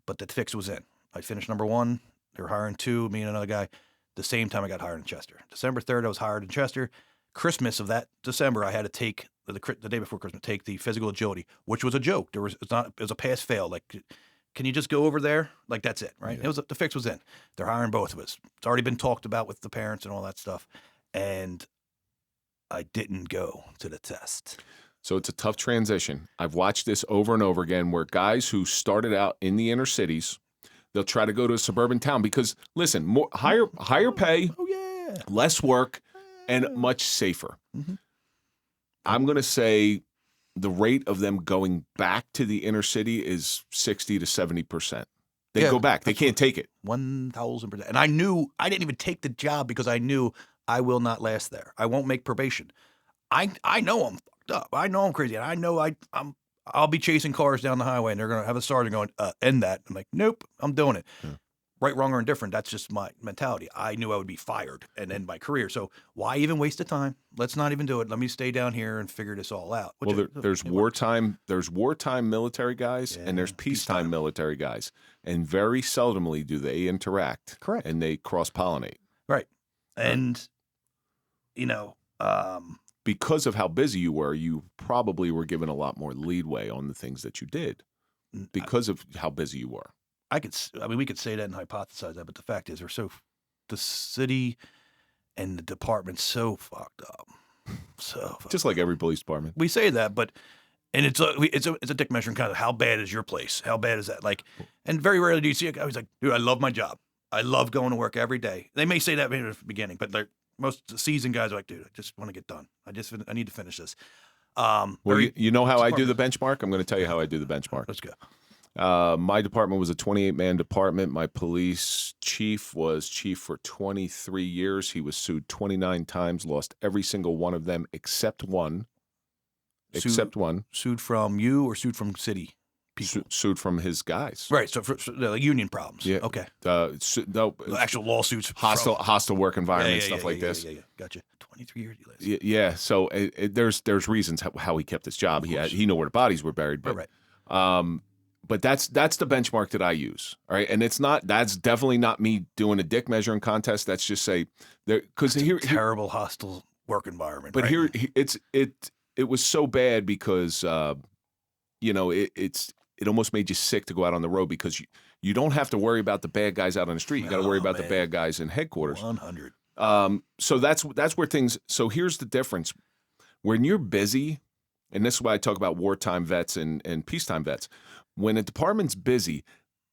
but the fix was in. I finished number 1. They were hiring 2, me and another guy. The same time I got hired in Chester. December 3rd, I was hired in Chester. Christmas of that December, I had to take the day before Christmas, take the physical agility, which was a joke. It was a pass fail. Like, can you just go over there? Like, that's it, right? Yeah. The fix was in. They're hiring both of us. It's already been talked about with the parents and all that stuff. And I didn't go to the test. So it's a tough transition. I've watched this over and over again where guys who started out in the inner cities, they'll try to go to a suburban town because, listen, higher pay, less work, and much safer. Mm-hmm. I'm going to say the rate of them going back to the inner city is 60 to 70%. They go back. They can't take it. 1,000%. And I knew I didn't even take the job because I knew I will not last there. I won't make probation. I know I'm fucked up. I know I'm crazy. And I know I'll be chasing cars down the highway and they're going to have a sergeant going, end that. I'm like, nope, I'm doing it. Yeah. Right, wrong, or indifferent, that's just my mentality. I knew I would be fired and end my career. So why even waste the time? Let's not even do it. Let me stay down here and figure this all out. Well, there's wartime military guys and there's peacetime military guys. And very seldomly do they interact. Correct. And they cross-pollinate. Right. And, because of how busy you were, you probably were given a lot more leeway on the things that you did because of how busy you were. We could say that and hypothesize that, but the fact is, the city and the department's so fucked up. Just like every police department. We say that, and it's a dick measuring kind of how bad is your place? How bad is that? Like, and very rarely do you see a guy who's like, dude, I love my job. I love going to work every day. They may say that maybe at the beginning, but most seasoned guys are like, dude, I just want to get done. I need to finish this. Well, you know how I do the benchmark? I'm going to tell you how I do the benchmark. Let's go. My department was a 28-man department. My police chief was chief for 23 years. He was sued 29 times, lost every single one of them except one. Sued from you or sued from city people? Sued from his guys. Right, so like union problems. Yeah. Okay. No, actual lawsuits. Hostile work environment, stuff like this. Yeah. Gotcha. 23 years. Yeah, so there's reasons how he kept his job. He knew where the bodies were buried. But, right. But that's the benchmark that I use, all right? And that's definitely not me doing a dick measuring contest. That's just say because terrible hostile work environment. But right? it was so bad because it almost made you sick to go out on the road because you don't have to worry about the bad guys out on the street. You got to worry about the bad guys in headquarters. 100. So that's where things. So here's the difference: when you're busy, and this is why I talk about wartime vets and peacetime vets. When a department's busy,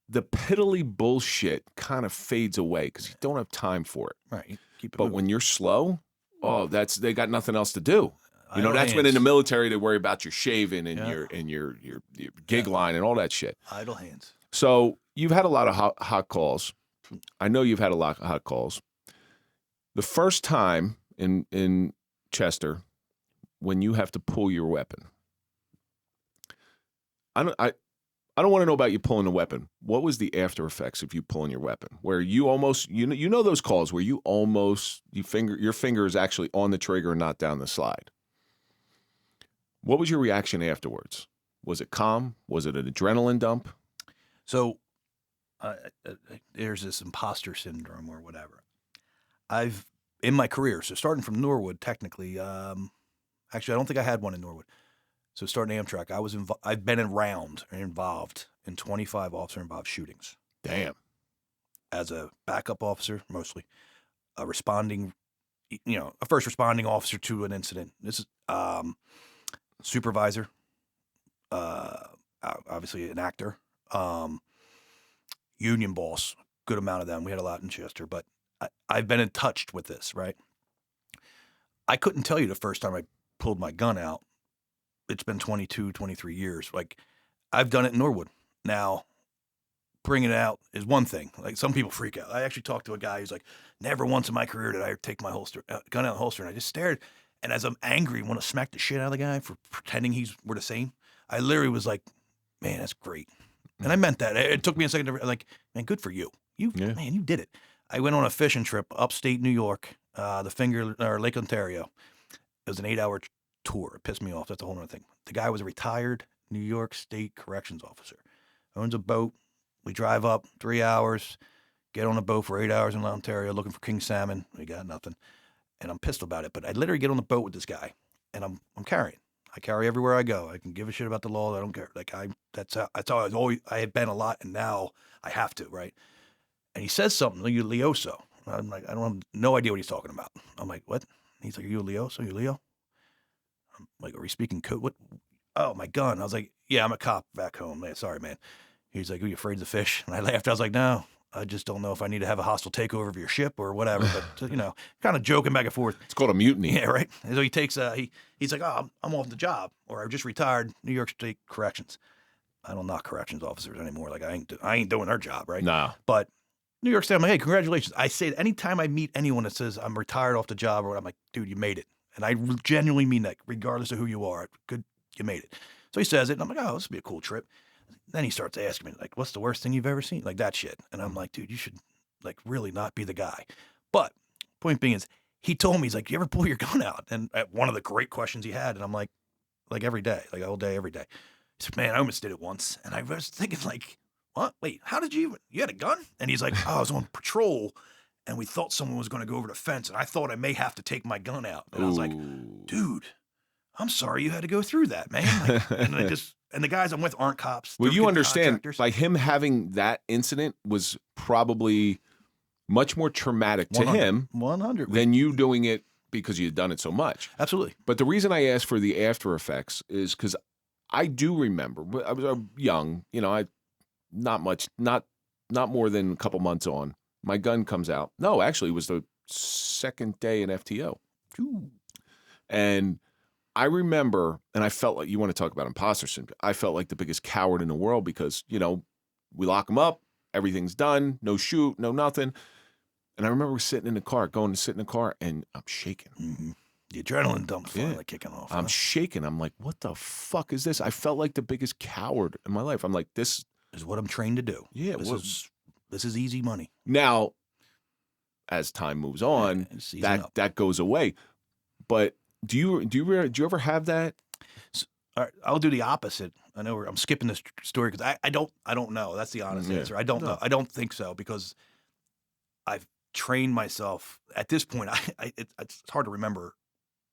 the piddly bullshit kind of fades away because you don't have time for it. Right. But when you're slow, Oh, they got nothing else to do. You know, Idle that's when hands. in the military they worry about your shaving and Yeah. your gig line and all that shit. Idle hands. So you've had a lot of hot calls. I know you've had a lot of hot calls. The first time in Chester when you have to pull your weapon, I don't want to know about you pulling the weapon. What was the after effects of you pulling your weapon? Where you almost, you know those calls where you almost, your finger is actually on the trigger and not down the slide. What was your reaction afterwards? Was it calm? Was it an adrenaline dump? So there's this imposter syndrome or whatever. I've, in my career, so starting from Norwood, technically, actually, I don't think I had one in Norwood. So starting Amtrak, I've been around and involved in 25 officer-involved shootings. Damn. As a backup officer, mostly, a first responding officer to an incident. This is supervisor, obviously an actor, union boss, good amount of them. We had a lot in Chester, but I've been in touch with this, right? I couldn't tell you the first time I pulled my gun out. It's been 22, 23 years. Like, I've done it in Norwood. Now, bringing it out is one thing. Like, some people freak out. I actually talked to a guy who's like, never once in my career did I take my gun out of the holster. And I just stared. And as I'm angry, want to smack the shit out of the guy for pretending we're the same, I literally was like, man, that's great. And I meant that. It took me a second to, like, man, good for you. Man, you did it. I went on a fishing trip upstate New York, Lake Ontario. It was an 8-hour tour. It pissed me off. That's a whole other thing. The guy was a retired New York State corrections officer. Owns a boat. We drive up 3 hours, get on a boat for 8 hours in Ontario looking for king salmon. We got nothing. And I'm pissed about it. But I literally get on the boat with this guy, and I'm carrying. I carry everywhere I go. I can give a shit about the law. I don't care. Like, that's how I have been a lot, and now I have to, right? And he says something, you Leoso. I'm like, I don't have no idea what he's talking about. I'm like, what? He's like, are you a Leoso? You Leo? I'm like, are we speaking code? What? Oh, my gun. I was like, yeah, I'm a cop back home. Man, sorry, man. He's like, are you afraid of the fish? And I laughed. I was like, no, I just don't know if I need to have a hostile takeover of your ship or whatever. But, kind of joking back and forth. It's called a mutiny. Yeah, right. And so he takes, he's like, oh, I'm off the job, or I just retired New York State Corrections. I don't knock corrections officers anymore. Like, I ain't doing their job, right? No. But New York State, I'm like, hey, congratulations. I say that anytime I meet anyone that says I'm retired off the job, or I'm like, dude, you made it. And I genuinely mean that, regardless of who you are. Good, you made it. So he says it, and I'm like, oh, this would be a cool trip. Then he starts asking me, like, what's the worst thing you've ever seen? Like, that shit. And I'm like, dude, you should, like, really not be the guy. But point being is, he told me, he's like, you ever pull your gun out? And one of the great questions he had, and I'm like every day, like all day, every day. He said, man, I almost did it once. And I was thinking, like, what? Wait, how did you had a gun? And he's like, oh, I was on patrol, and we thought someone was going to go over the fence, and I thought I may have to take my gun out. And I was like, dude, I'm sorry you had to go through that, man. Like, and the guys I'm with aren't cops. Well, They're you good understand, contractors. like, him having that incident was probably much more traumatic to 100, him 100 than you doing it because you'd done it so much. Absolutely. But the reason I asked for the after effects is because I do remember, I was young, not much, not more than a couple months on. My gun comes out. No, actually, it was the second day in FTO. And I remember, and I felt like, you want to talk about imposter syndrome, I felt like the biggest coward in the world because, we lock them up, everything's done, no shoot, no nothing. And I remember sitting in the car, going to sit in the car, and I'm shaking. Mm-hmm. The adrenaline dump's finally kicking off. I'm shaking. I'm like, what the fuck is this? I felt like the biggest coward in my life. I'm like, this is what I'm trained to do. Yeah. This is easy money. Now, as time moves on, that goes away. But do you ever have that? So, all right, I'll do the opposite. I know I'm skipping this story because I don't know. That's the honest answer. I don't know. I don't think so because I've trained myself at this point. It's hard to remember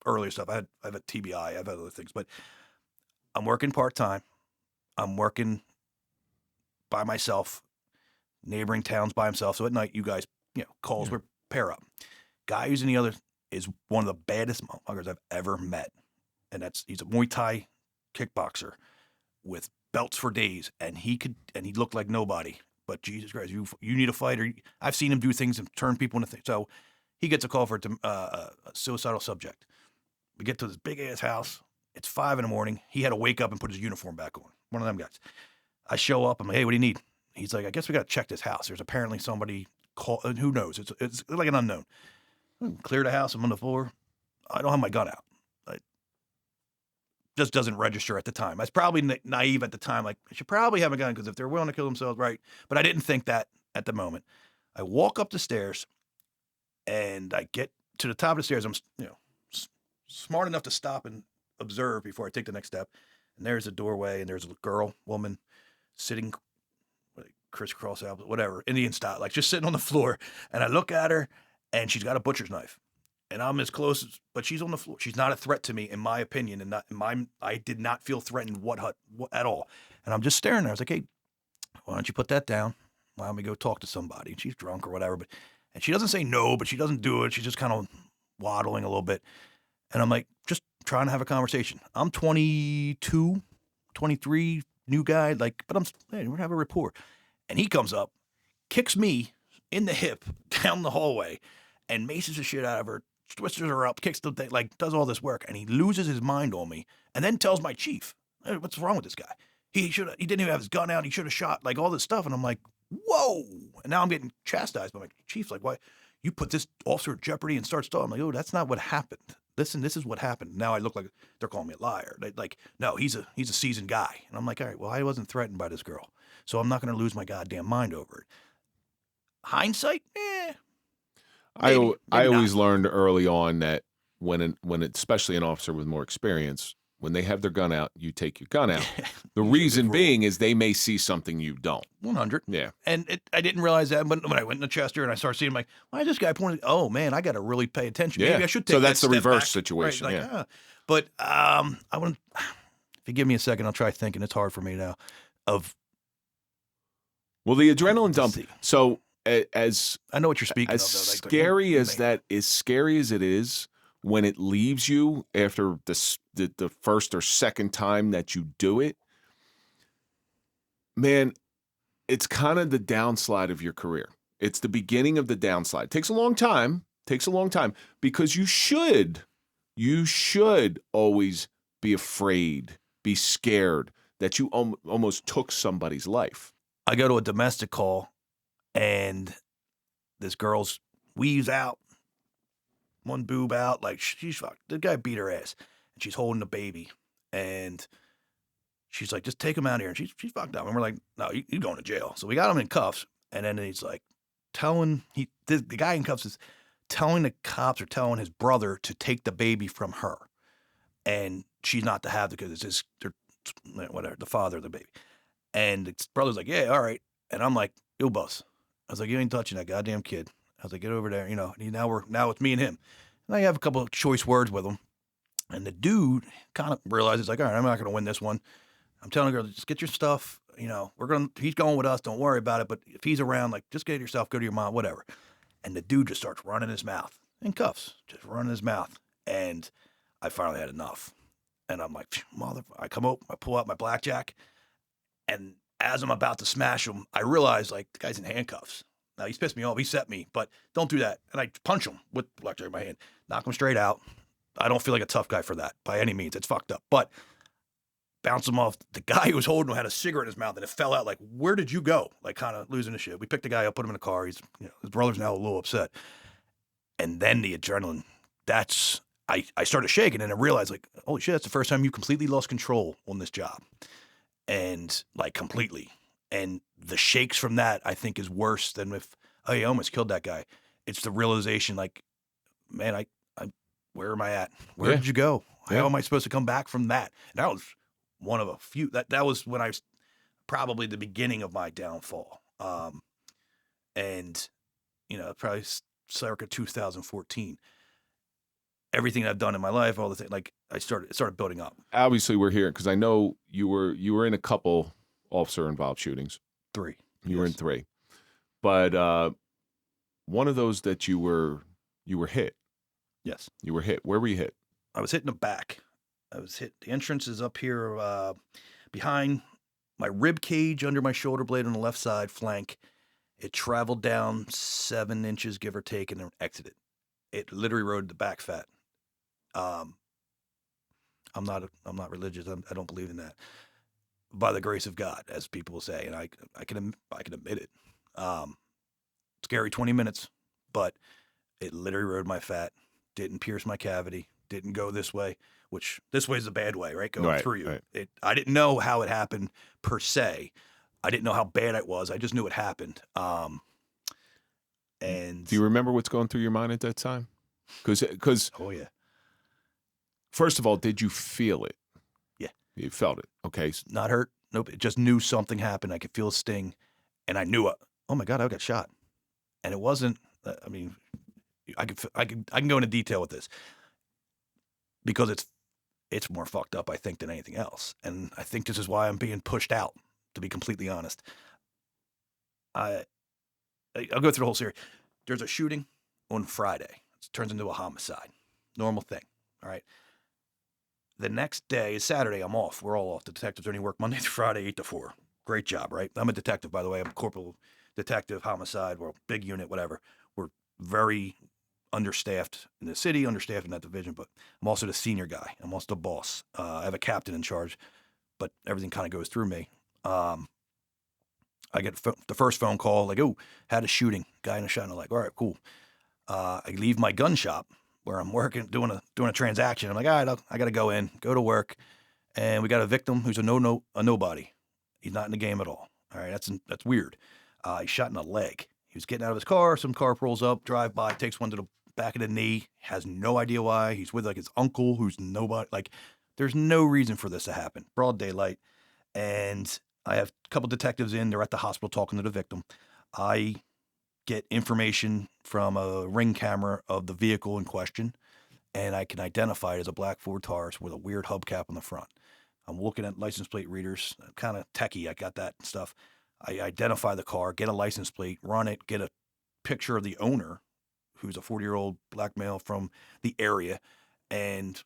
earlier stuff. I have a TBI. I have other things, but I'm working part-time. I'm working by myself, neighboring towns by himself. So at night, you guys, calls were pair up. Guy who's in the other is one of the baddest motherfuckers I've ever met. And he's a Muay Thai kickboxer with belts for days. And he looked like nobody. But Jesus Christ, you need a fighter. I've seen him do things and turn people into things. So He gets a call for a suicidal subject. We get to this big-ass house. It's 5 a.m. He had to wake up and put his uniform back on. One of them guys. I show up. I'm like, hey, what do you need? He's like, I guess we got to check this house. There's apparently somebody who knows? It's like an unknown. Clear the house. I'm on the floor. I don't have my gun out. It just doesn't register at the time. I was probably naive at the time. Like, I should probably have a gun because if they're willing to kill themselves, right. But I didn't think that at the moment. I walk up the stairs and I get to the top of the stairs. I'm, smart enough to stop and observe before I take the next step. And there's a doorway and there's a woman sitting crisscross out, whatever, Indian style, like just sitting on the floor. And I look at her and she's got a butcher's knife. And I'm as close as, but she's on the floor. She's not a threat to me, in my opinion, and I did not feel threatened at all. And I'm just staring there. I was like, hey, why don't you put that down? Why don't we go talk to somebody? And she's drunk or whatever, and she doesn't say no, but she doesn't do it. She's just kind of waddling a little bit. And I'm like, just trying to have a conversation. I'm 22, 23, new guy, hey, we're gonna have a rapport. And he comes up, kicks me in the hip down the hallway, and maces the shit out of her, twists her up, kicks the thing, does all this work, and he loses his mind on me, and then tells my chief, hey, what's wrong with this guy? He didn't even have his gun out, he should have shot, all this stuff, and I'm like, whoa! And now I'm getting chastised by my chief, why? You put this officer at jeopardy and start stalling. I'm like, oh, that's not what happened. Listen, this is what happened. Now I look like they're calling me a liar. No, he's a seasoned guy. And I'm like, all right, well, I wasn't threatened by this girl, so I'm not going to lose my goddamn mind over it. Hindsight? I always learned early on that when especially an officer with more experience, when they have their gun out, you take your gun out. The reason being is they may see something you don't. 100. Yeah. And I didn't realize that, but when I went into Chester and I started seeing, why is this guy pointing? Oh man, I got to really pay attention. Yeah. Maybe I should take so that's the reverse back. situation. Right, yeah. But I want. If you give me a second, I'll try thinking. It's hard for me now. Well, the adrenaline dump. So as I know what you're speaking as of, though. Scary as that is, scary as it is, when it leaves you after the first or second time that you do it, man, it's kind of the downslide of your career. It's the beginning of the downslide. It takes a long time. Because you should always be afraid, be scared that you almost took somebody's life. I go to a domestic call, and this girl's weaves out, one boob out, she's fucked. The guy beat her ass, and she's holding the baby, and she's like, just take him out of here. And she's fucked up. And we're like, no, you're going to jail. So we got him in cuffs, and then he's like the guy in cuffs is telling the cops or telling his brother to take the baby from her, and she's not to have it because it's the father of the baby. And his brother's like, yeah, all right. And I'm like, yo, boss. I was like, you ain't touching that goddamn kid. I was like, get over there, And now it's me and him. And I have a couple of choice words with him. And the dude kind of realizes, all right, I'm not going to win this one. I'm telling the girl, just get your stuff. He's going with us. Don't worry about it. But if he's around, just get yourself, go to your mom, whatever. And the dude just starts running his mouth in cuffs, just running his mouth. And I finally had enough. And I'm like, I come up, I pull out my blackjack. And as I'm about to smash him, I realize the guy's in handcuffs. Now he's pissed me off. He set me, but don't do that. And I punch him with blackjack in my hand, knock him straight out. I don't feel like a tough guy for that by any means. It's fucked up, but bounce him off. The guy who was holding him had a cigarette in his mouth and it fell out. Where did you go? Kind of losing his shit. We picked the guy up, put him in the car. He's, his brother's now a little upset. And then the adrenaline, I started shaking and I realized holy shit, that's the first time you completely lost control on this job. And completely. And the shakes from that, I think, is worse than if, I almost killed that guy. It's the realization, man, where am I at? Where did you go? How am I supposed to come back from that? And that was one of a few. That was when I was probably the beginning of my downfall. And probably circa 2014. Everything I've done in my life, all the things, it started building up. Obviously, we're here because I know you were in a couple officer-involved shootings. 3. You were in 3, but one of those that you were hit. Yes, you were hit. Where were you hit? I was hit in the back. I was hit. The entrance is up here behind my rib cage, under my shoulder blade on the left side flank. It traveled down 7 inches, give or take, and then exited. It literally rode the back fat. I'm not religious. I don't believe in that. By the grace of God, as people will say, and I can admit it. Scary 20 minutes, but it literally rode my fat. Didn't pierce my cavity. Didn't go this way, which this way is the bad way, right? Going through you. Right. I didn't know how it happened per se. I didn't know how bad it was. I just knew it happened. And do you remember what's going through your mind at that time? Because oh yeah. First of all, did you feel it? Yeah. You felt it. Okay. Not hurt. Nope. It just knew something happened. I could feel a sting, and I knew oh my God, I got shot. And it wasn't. I mean, I can go into detail with this because it's more fucked up, I think, than anything else. And I think this is why I'm being pushed out. To be completely honest, I'll go through the whole series. There's a shooting on Friday. It turns into a homicide. Normal thing. All right. The next day is Saturday. I'm off. We're all off. The detectives only work Monday through Friday, 8 to 4. Great job, right? I'm a detective, by the way. I'm a corporal detective, homicide. We're a big unit, whatever. We're very understaffed in the city, understaffed in that division, but I'm also the senior guy. I'm also the boss. I have a captain in charge, but everything kind of goes through me. I get the first phone call, like, oh, had a shooting, guy in a shot. And I'm like, all right, cool. I leave my gun shop where I'm working, doing a transaction. I'm like, all right, I got to go to work. And we got a victim who's a nobody. He's not in the game at all. All right, that's weird. He's shot in the leg. He was getting out of his car. Some car pulls up, drive by, takes one to the back of the knee. Has no idea why. He's with like his uncle who's nobody. Like, there's no reason for this to happen. Broad daylight. And I have a couple detectives in. They're at the hospital talking to the victim. I get information from a ring camera of the vehicle in question, and I can identify it as a black Ford Taurus with a weird hubcap on the front. I'm looking at license plate readers, kind of techie. I got that stuff. I identify the car, get a license plate, run it, get a picture of the owner, who's a 40-year-old black male from the area, and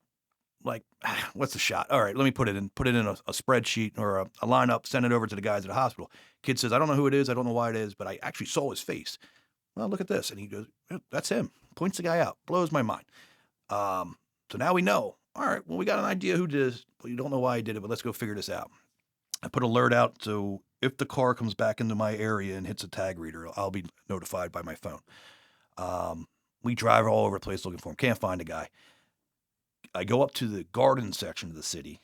like, what's the shot? All right, let me put it in a spreadsheet or a lineup, send it over to the guys at the hospital. Kid says, I don't know who it is. I don't know why it is, but I actually saw his face. Well, look at this. And he goes, that's him. Points the guy out. Blows my mind. So now we know. All right, well, we got an idea who did this. Well, you don't know why he did it, but let's go figure this out. I put alert out so if the car comes back into my area and hits a tag reader, I'll be notified by my phone. We drive all over the place looking for him. Can't find the guy. I go up to the garden section of the city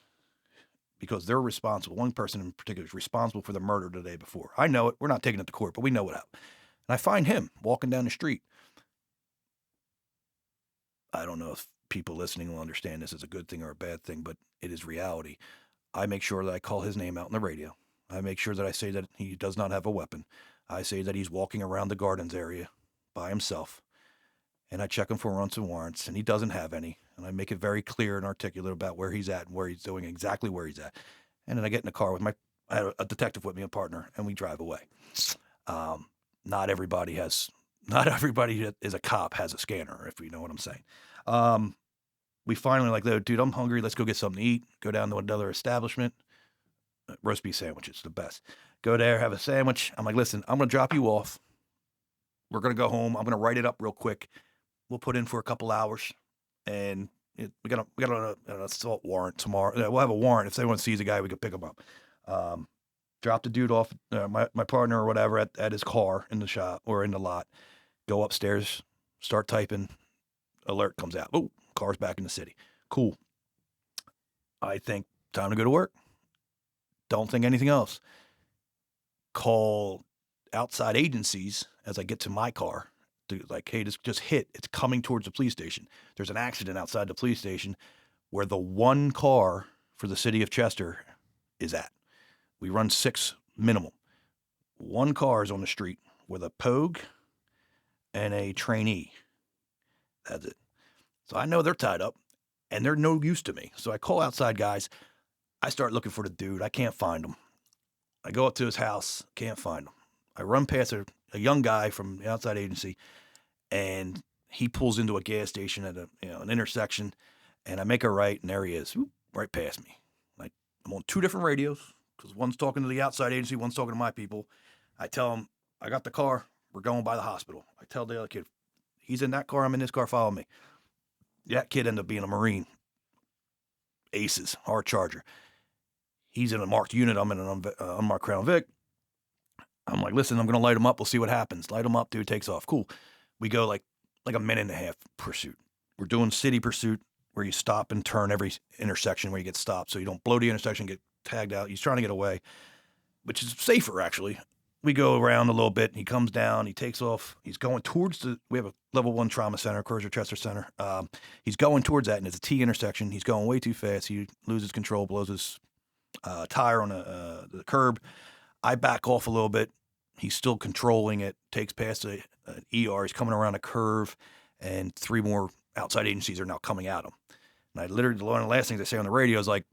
because they're responsible. One person in particular is responsible for the murder the day before. I know it. We're not taking it to court, but we know what happened. And I find him walking down the street. I don't know if people listening will understand this as a good thing or a bad thing, but it is reality. I make sure that I call his name out on the radio. I make sure that I say that he does not have a weapon. I say that he's walking around the gardens area by himself. And I check him for runs and warrants, and he doesn't have any. And I make it very clear and articulate about where he's at and where he's doing, exactly where he's at. And then I get in the car with I have a detective with me, a partner, and we drive away. Not everybody is a cop has a scanner, if you know what I'm saying. We finally like, dude, I'm hungry. Let's go get something to eat. Go down to another establishment. Roast beef sandwiches, the best. Go there, have a sandwich. I'm like, listen, I'm going to drop you off. We're going to go home. I'm going to write it up real quick. We'll put in for a couple hours, and we got an assault warrant tomorrow. We'll have a warrant. If anyone sees a guy, we can pick him up. Drop the dude off, my partner or whatever, at his car in the shop or in the lot. Go upstairs, start typing. Alert comes out. Oh, car's back in the city. Cool. I think time to go to work. Don't think anything else. Call outside agencies as I get to my car. Like, hey, this just hit. It's coming towards the police station. There's an accident outside the police station where the one car for the city of Chester is at. We run 6 minimum. One car is on the street with a pogue and a trainee. That's it. So I know they're tied up and they're no use to me. So I call outside guys. I start looking for the dude. I can't find him. I go up to his house. Can't find him. I run past a young guy from the outside agency, and he pulls into a gas station at an intersection, and I make a right, and there he is, right past me. I'm on 2 different radios because one's talking to the outside agency, one's talking to my people. I tell him, I got the car. We're going by the hospital. I tell the other kid, He's in that car. I'm in this car. Follow me. That kid ended up being a Marine. Aces, hard charger. He's in a marked unit. I'm in an unmarked Crown Vic. I'm like, listen, I'm going to light him up. We'll see what happens. Light him up. Dude takes off. Cool. We go like a minute and a half pursuit. We're doing city pursuit where you stop and turn every intersection where you get stopped. So you don't blow the intersection, get tagged out. He's trying to get away, which is safer, actually. We go around a little bit. He comes down. He takes off. He's going towards we have a level 1 trauma center, Crozier Chester Center. He's going towards that, and it's a T intersection. He's going way too fast. He loses control, blows his tire on the curb. I back off a little bit. He's still controlling it, takes past an ER. He's coming around a curve, and 3 more outside agencies are now coming at him. And I literally, one of the last things I say on the radio is like,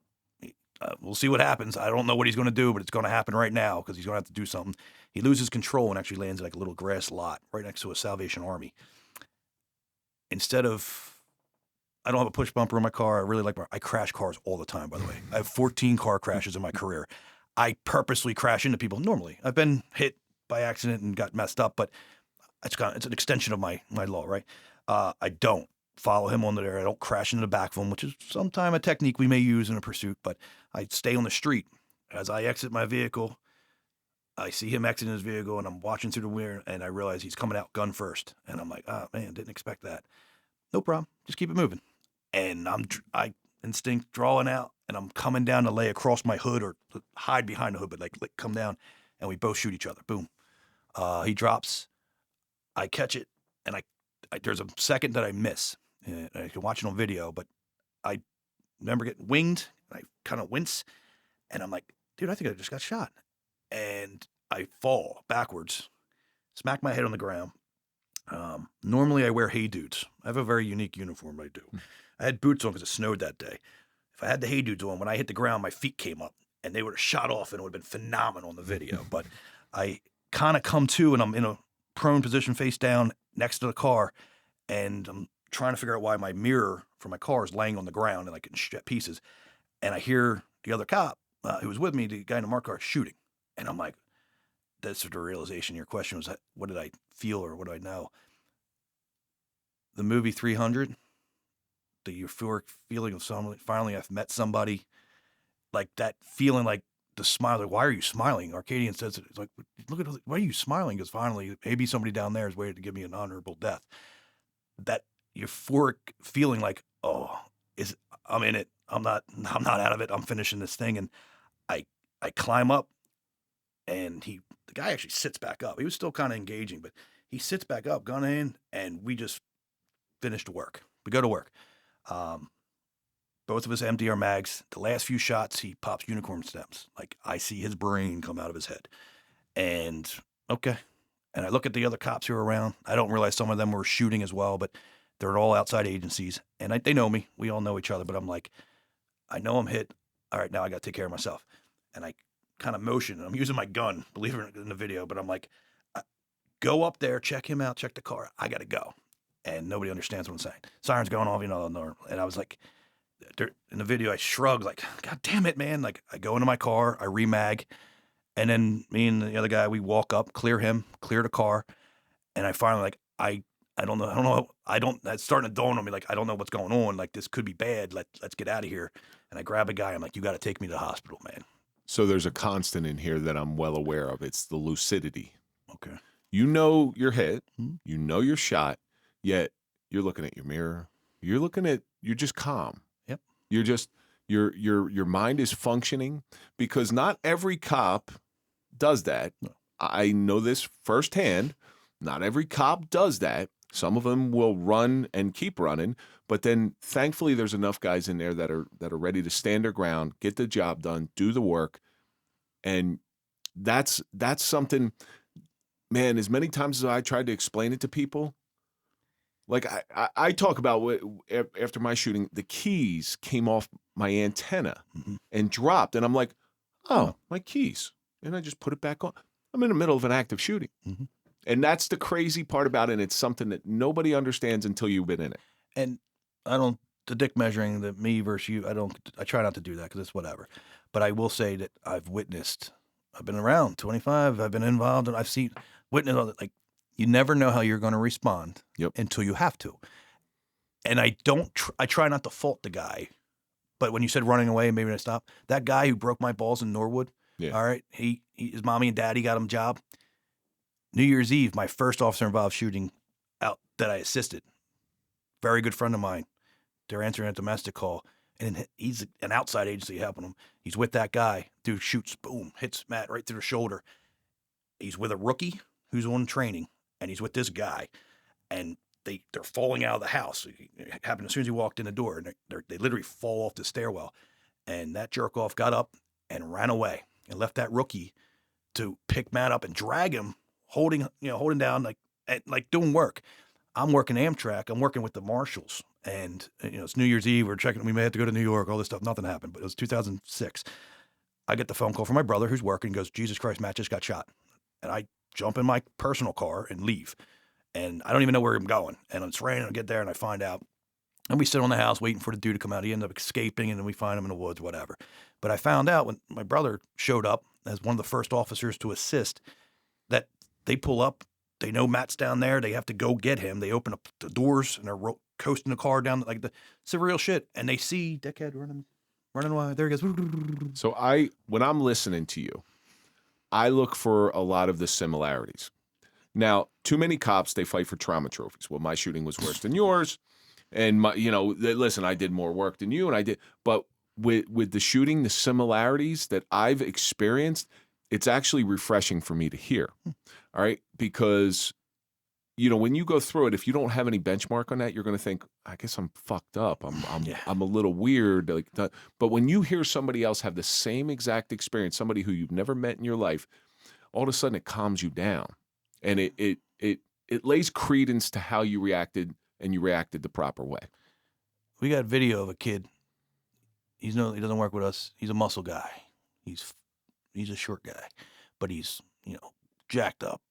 we'll see what happens. I don't know what he's going to do, but it's going to happen right now because he's going to have to do something. He loses control and actually lands in like a little grass lot right next to a Salvation Army. Instead of, I don't have a push bumper in my car. I really like I crash cars all the time, by the way. I have 14 car crashes in my career. I purposely crash into people normally. I've been hit by accident and got messed up, but it's an extension of my law, right? I don't follow him on there. I don't crash into the back of him, which is sometime a technique we may use in a pursuit, but I stay on the street. As I exit my vehicle, I see him exiting his vehicle, and I'm watching through the mirror, and I realize he's coming out gun first. And I'm like, oh, man, didn't expect that. No problem. Just keep it moving. And I instinct drawing out, and I'm coming down to lay across my hood or hide behind the hood, but like come down, and we both shoot each other. Boom. He drops. I catch it, and I there's a second that I miss. And I can watch it on video, but I remember getting winged, and I kind of wince, and I'm like, dude, I think I just got shot. And I fall backwards, smack my head on the ground. Normally I wear Hey Dudes. I have a very unique uniform I do. I had boots on because it snowed that day. If I had the Hey Dudes on, when I hit the ground, my feet came up, and they would have shot off, and it would have been phenomenal in the video. But I kind of come to, and I'm in a prone position face down next to the car, and I'm trying to figure out why my mirror for my car is laying on the ground and like in pieces. And I hear the other cop who was with me, the guy in the marked car, shooting. And I'm like, that's the realization. Your question was, what did I feel or what do I know? The movie 300, the euphoric feeling of finally I've met somebody, like that feeling, like the smile, like, why are you smiling? Arcadian says it's like, look at, why are you smiling? Because finally, maybe somebody down there is waiting to give me an honorable death. That euphoric feeling, like, oh, I'm in it. I'm not out of it. I'm finishing this thing. And I climb up, and the guy actually sits back up. He was still kind of engaging, but he sits back up, gun in, and we just finished work. We go to work. Both of us empty our mags. The last few shots, he pops unicorn stems. Like, I see his brain come out of his head. And, okay. And I look at the other cops who are around. I don't realize some of them were shooting as well, but they're all outside agencies. And they know me. We all know each other. But I'm like, I know I'm hit. All right, now I got to take care of myself. And I kind of motion. I'm using my gun, believe it in the video. But I'm like, go up there, check him out, check the car. I got to go. And nobody understands what I'm saying. Siren's going off, and I was like, in the video, I shrugged, like, God damn it, man. Like, I go into my car, I remag, and then me and the other guy, we walk up, clear the car, and I finally, like, I don't know, that's starting to dawn on me, like, I don't know what's going on, like, this could be bad, let's get out of here. And I grab a guy, I'm like, you got to take me to the hospital, man. So there's a constant in here that I'm well aware of. It's the lucidity. Okay. You know you're hit, you know you're shot, yet you're looking at your mirror, you're just calm. Yep. You're just, your mind is functioning, because not every cop does that. No. I know this firsthand. Not every cop does that. Some of them will run and keep running, but then thankfully there's enough guys in there that are ready to stand their ground, get the job done, do the work. And that's something, man, as many times as I tried to explain it to people, like I talk about after my shooting, the keys came off my antenna and dropped. And I'm like, oh, my keys. And I just put it back on. I'm in the middle of an active shooting. Mm-hmm. And that's the crazy part about it. And it's something that nobody understands until you've been in it. And the dick measuring, the me versus you, I try not to do that because it's whatever. But I will say that I've been around 25, I've been involved, and I've witnessed all that. Like, You never know how you're going to respond until you have to. And I try not to fault the guy. But when you said running away, maybe I stop. That guy who broke my balls in Norwood, all right, his mommy and daddy got him a job. New Year's Eve, my first officer-involved shooting out that I assisted. Very good friend of mine. They're answering a domestic call, and he's an outside agency helping him. He's with that guy. Dude shoots, boom, hits Matt right through the shoulder. He's with a rookie who's on training, and he's with this guy, and they're falling out of the house. It happened as soon as he walked in the door, and they literally fall off the stairwell. And that jerk-off got up and ran away and left that rookie to pick Matt up and drag him, holding down, like doing work. I'm working Amtrak. I'm working with the marshals. And, it's New Year's Eve. We're checking. We may have to go to New York, all this stuff. Nothing happened. But it was 2006. I get the phone call from my brother who's working. He goes, Jesus Christ, Matt just got shot. And I jump in my personal car and leave. And I don't even know where I'm going. And it's raining. I get there and I find out. And we sit on the house waiting for the dude to come out. He ended up escaping, and then we find him in the woods, whatever. But I found out when my brother showed up as one of the first officers to assist that they pull up. They know Matt's down there. They have to go get him. They open up the doors and they're coasting the car down. It's real shit. And they see Dickhead running away. There he goes. So when I'm listening to you, I look for a lot of the similarities. Now, too many cops, they fight for trauma trophies. Well, my shooting was worse than yours. And listen, I did more work than you, and I did. But with the shooting, the similarities that I've experienced, it's actually refreshing for me to hear. All right, because when you go through it, if you don't have any benchmark on that, you're going to think, I guess I'm fucked up. I'm a little weird. Like that. But when you hear somebody else have the same exact experience, somebody who you've never met in your life, all of a sudden it calms you down, and it lays credence to how you reacted. And you reacted the proper way. We got video of a kid. He doesn't work with us. He's a muscle guy. He's a short guy, but he's jacked up,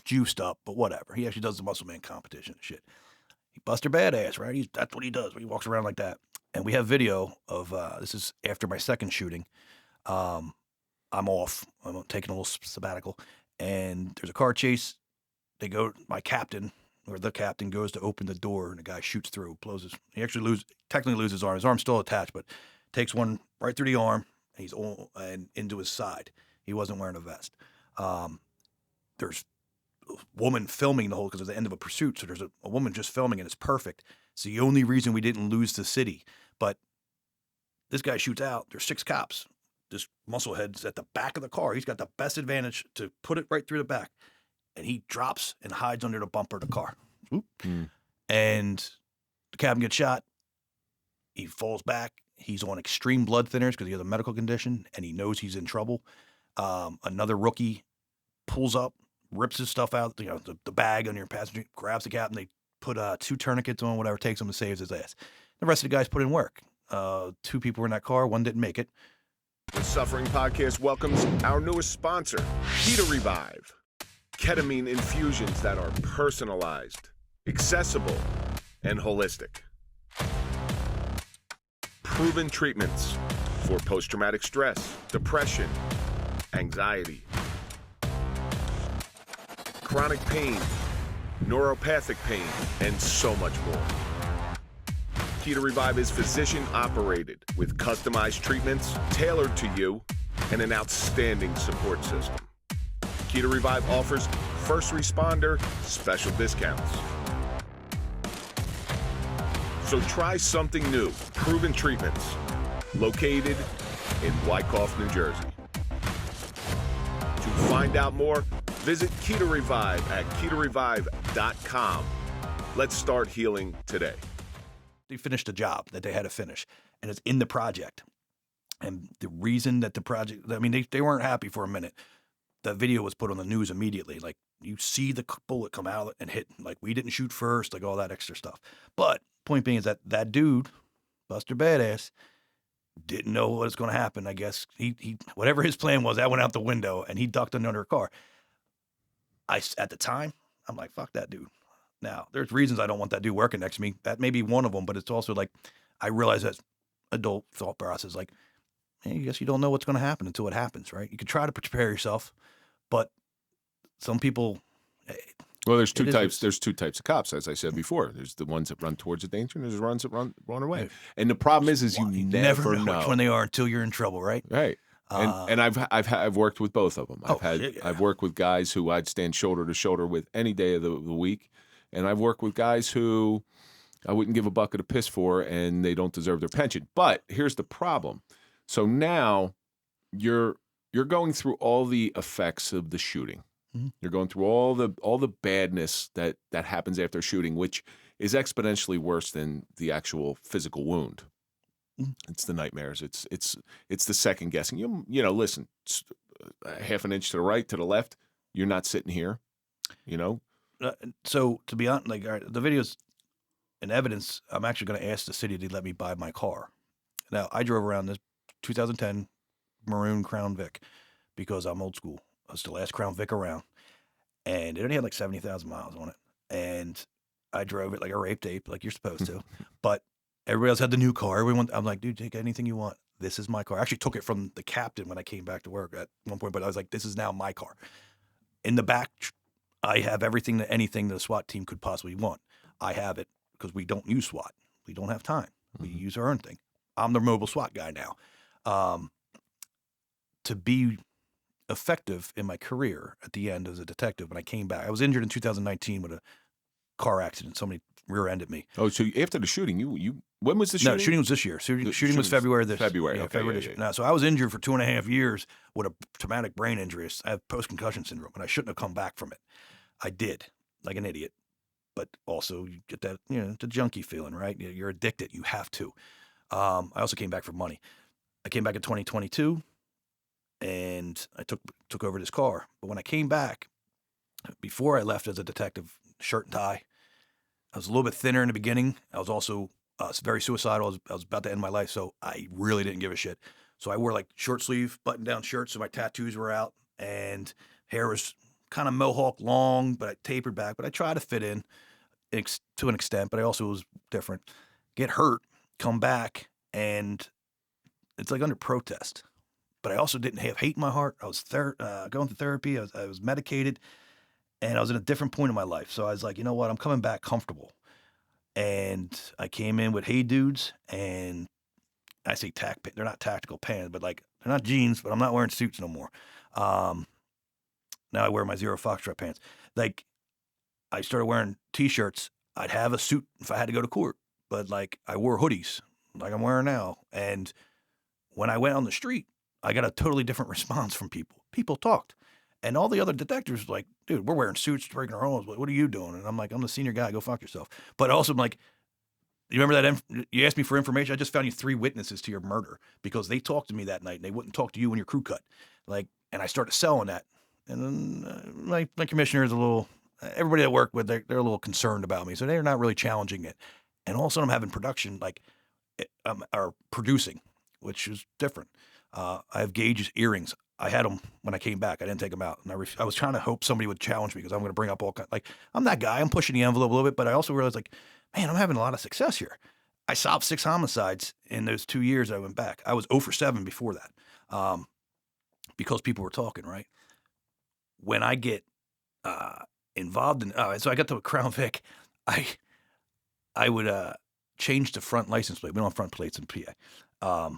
juiced up, but whatever. He actually does the muscle man competition and shit. He Buster Badass, right? That's what he does. He walks around like that. And we have video of this is after my second shooting. I'm off. I'm taking a little sabbatical, and there's a car chase. The captain goes to open the door, and the guy shoots through, he actually technically loses his arm. His arm's still attached, but takes one right through the arm, and into his side. He wasn't wearing a vest. There's a woman filming the whole, because it's the end of a pursuit, so there's a woman just filming, and it's perfect. It's the only reason we didn't lose the city. But this guy shoots out. There's 6 cops. This musclehead's at the back of the car. He's got the best advantage to put it right through the back. And he drops and hides under the bumper of the car. And the captain gets shot. He falls back. He's on extreme blood thinners because he has a medical condition, and he knows he's in trouble. Another rookie pulls up, rips his stuff out, the bag on your passenger, grabs the captain. They put 2 tourniquets on, whatever, takes him and saves his ass. The rest of the guys put in work. 2 people were in that car. 1 didn't make it. The Suffering Podcast welcomes our newest sponsor, Keto Revive. Ketamine infusions that are personalized, accessible, and holistic. Proven treatments for post-traumatic stress, depression, anxiety, chronic pain, neuropathic pain, and so much more. Keto Revive is physician-operated with customized treatments tailored to you and an outstanding support system. Keto Revive offers first responder special discounts. So try something new. Proven treatments. Located in Wyckoff, New Jersey. To find out more, visit Keto Revive at ketorevive.com. Let's start healing today. They finished a job that they had to finish, and it's in the project. And the reason that the project, they weren't happy for a minute. The video was put on the news immediately. Like, you see the bullet come out and hit, like, we didn't shoot first, like all that extra stuff. But point being is that dude, Buster Badass, didn't know what was going to happen. I guess he whatever his plan was, that went out the window, and he ducked under a car. At the time, I'm like, fuck that dude. Now, there's reasons I don't want that dude working next to me. That may be one of them, but it's also like, I realize that adult thought process, like, hey, I guess you don't know what's going to happen until it happens, right? You can try to prepare yourself, but some people, Well, there's two It is types. what- There's two types of cops, as I said before. There's the ones that run towards the danger, and there's the ones that run away. Right. And the problem is you You never know which one they are until you're in trouble, right? Right. And I've worked with both of them. Shit, yeah. I've worked with guys who I'd stand shoulder to shoulder with any day of the week, and I've worked with guys who I wouldn't give a bucket of piss for, and they don't deserve their pension. But here's the problem. So now you're going through all the effects of the shooting. Mhm. You're going through all the badness that happens after shooting, which is exponentially worse than the actual physical wound. It's the nightmares. It's the second guessing. You know, listen, half an inch to the right, to the left, you're not sitting here. You know, So to be honest, like all right, the videos and evidence, I'm actually going to ask the city to let me buy my car. Now I drove around this 2010 maroon Crown Vic because I'm old school. It's the last Crown Vic around, and it only had like 70,000 miles on it, and I drove it like a rape tape, like you're supposed to. But everybody else had the new car. I'm like, dude, take anything you want. This is my car. I actually took it from the captain when I came back to work at one point, but I was like, this is now my car. In the back, I have anything that a SWAT team could possibly want. I have it because we don't use SWAT. We don't have time. We use our own thing. I'm the mobile SWAT guy now. To be effective in my career at the end as a detective, when I came back, I was injured in 2019 with a car accident. Somebody rear-ended me. Oh, so after the shooting, you when was the shooting? No, shooting was this year. Shooting was shooting was February this February, Yeah, okay, February yeah, this yeah, year. Now, so I was injured for 2.5 years with a traumatic brain injury. I have post-concussion syndrome, and I shouldn't have come back from it. I did, like an idiot. But also, you get that, it's a junkie feeling, right? You're addicted. You have to. I also came back for money. I came back in 2022, and I took over this car. But when I came back, before I left as a detective, shirt and tie, I was a little bit thinner in the beginning. I was also very suicidal. I was about to end my life, so I really didn't give a shit. So I wore like short sleeve, button down shirts, so my tattoos were out, and hair was kind of mohawk long, but I tapered back. But I tried to fit in to an extent, but I also was different. Get hurt, come back, and it's like under protest. But I also didn't have hate in my heart. I was going to therapy. I was medicated. And I was in a different point in my life. So I was like, you know what? I'm coming back comfortable. And I came in with Hey Dudes, and I say they're not tactical pants, but like they're not jeans, but I'm not wearing suits no more. Now I wear my Zero Foxtrot pants. Like I started wearing T-shirts. I'd have a suit if I had to go to court, but like I wore hoodies like I'm wearing now. And when I went on the street, I got a totally different response from people. People talked. And all the other detectives were like, dude, we're wearing suits, breaking our own. What are you doing? And I'm like, I'm the senior guy. Go fuck yourself. But also, I'm like, you remember that? You asked me for information. I just found you 3 witnesses to your murder because they talked to me that night and they wouldn't talk to you when your crew cut. Like, and I started selling that. And then my commissioner is a little, everybody I work with, they're a little concerned about me. So they're not really challenging it. And all of a sudden I'm having production, or producing, which is different. I have Gage's earrings. I had them when I came back. I didn't take them out. And I was trying to hope somebody would challenge me because I'm going to bring up all kinds. Like, I'm that guy. I'm pushing the envelope a little bit, but I also realized, like, man, I'm having a lot of success here. I solved 6 homicides in those 2 years I went back. I was 0 for 7 before that because people were talking, right? When I get involved in, so I got to a Crown Vic, I would change the front license plate. We don't have front plates in PA.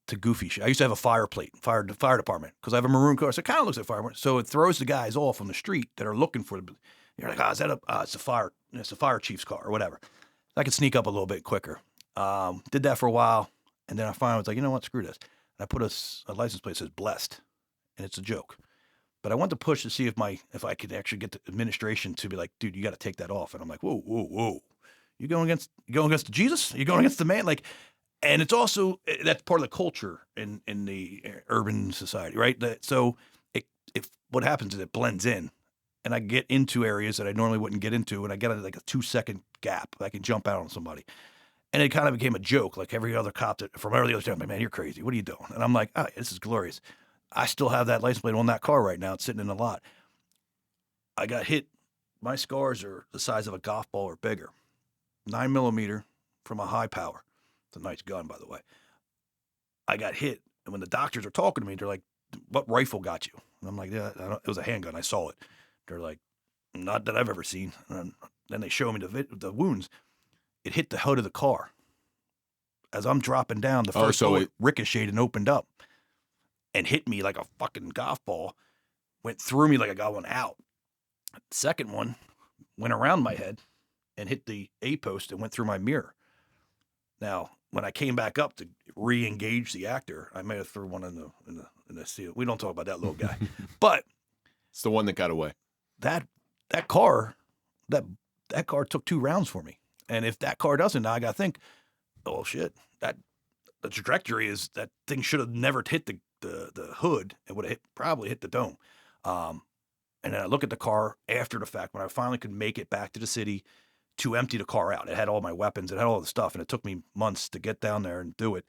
To goofy shit. I used to have a fire plate, fire department, because I have a maroon car, so it kind of looks like fire department. So it throws the guys off on the street that are looking for the. You're like, is that it's a fire chief's car or whatever. I could sneak up a little bit quicker. Did that for a while, and then I finally was like, you know what, screw this. And I put a license plate that says blessed, and it's a joke. But I wanted to push to see if I could actually get the administration to be like, dude, you got to take that off. And I'm like, whoa, you going against Jesus? You going against the man? Like. And it's also, that's part of the culture in the urban society, right? So if what happens is it blends in, and I get into areas that I normally wouldn't get into, and I get like a 2-second gap. I can jump out on somebody. And it kind of became a joke, like every other cop from every other time, man, you're crazy. What are you doing? And I'm like, this is glorious. I still have that license plate on that car right now. It's sitting in the lot. I got hit. My scars are the size of a golf ball or bigger. 9mm from a high power. It's a nice gun, by the way. I got hit, and when the doctors are talking to me, they're like, what rifle got you? And I'm like, yeah, it was a handgun. I saw it. They're like, not that I've ever seen. And then they show me the wounds. It hit the hood of the car. As I'm dropping down, the first bullet ricocheted and opened up and hit me like a fucking golf ball. Went through me like I got one out. The second one went around my head and hit the A-post and went through my mirror. Now, when I came back up to re-engage the actor, I may have threw one in the seal. We don't talk about that little guy, but It's the one that got away. that car took 2 rounds for me. And if that car doesn't, now I got to think, oh shit, the trajectory is that thing should have never hit the hood. It would have probably hit the dome. And then I look at the car after the fact when I finally could make it back to the city to empty the car out. It had all my weapons, it had all the stuff, and it took me months to get down there and do it.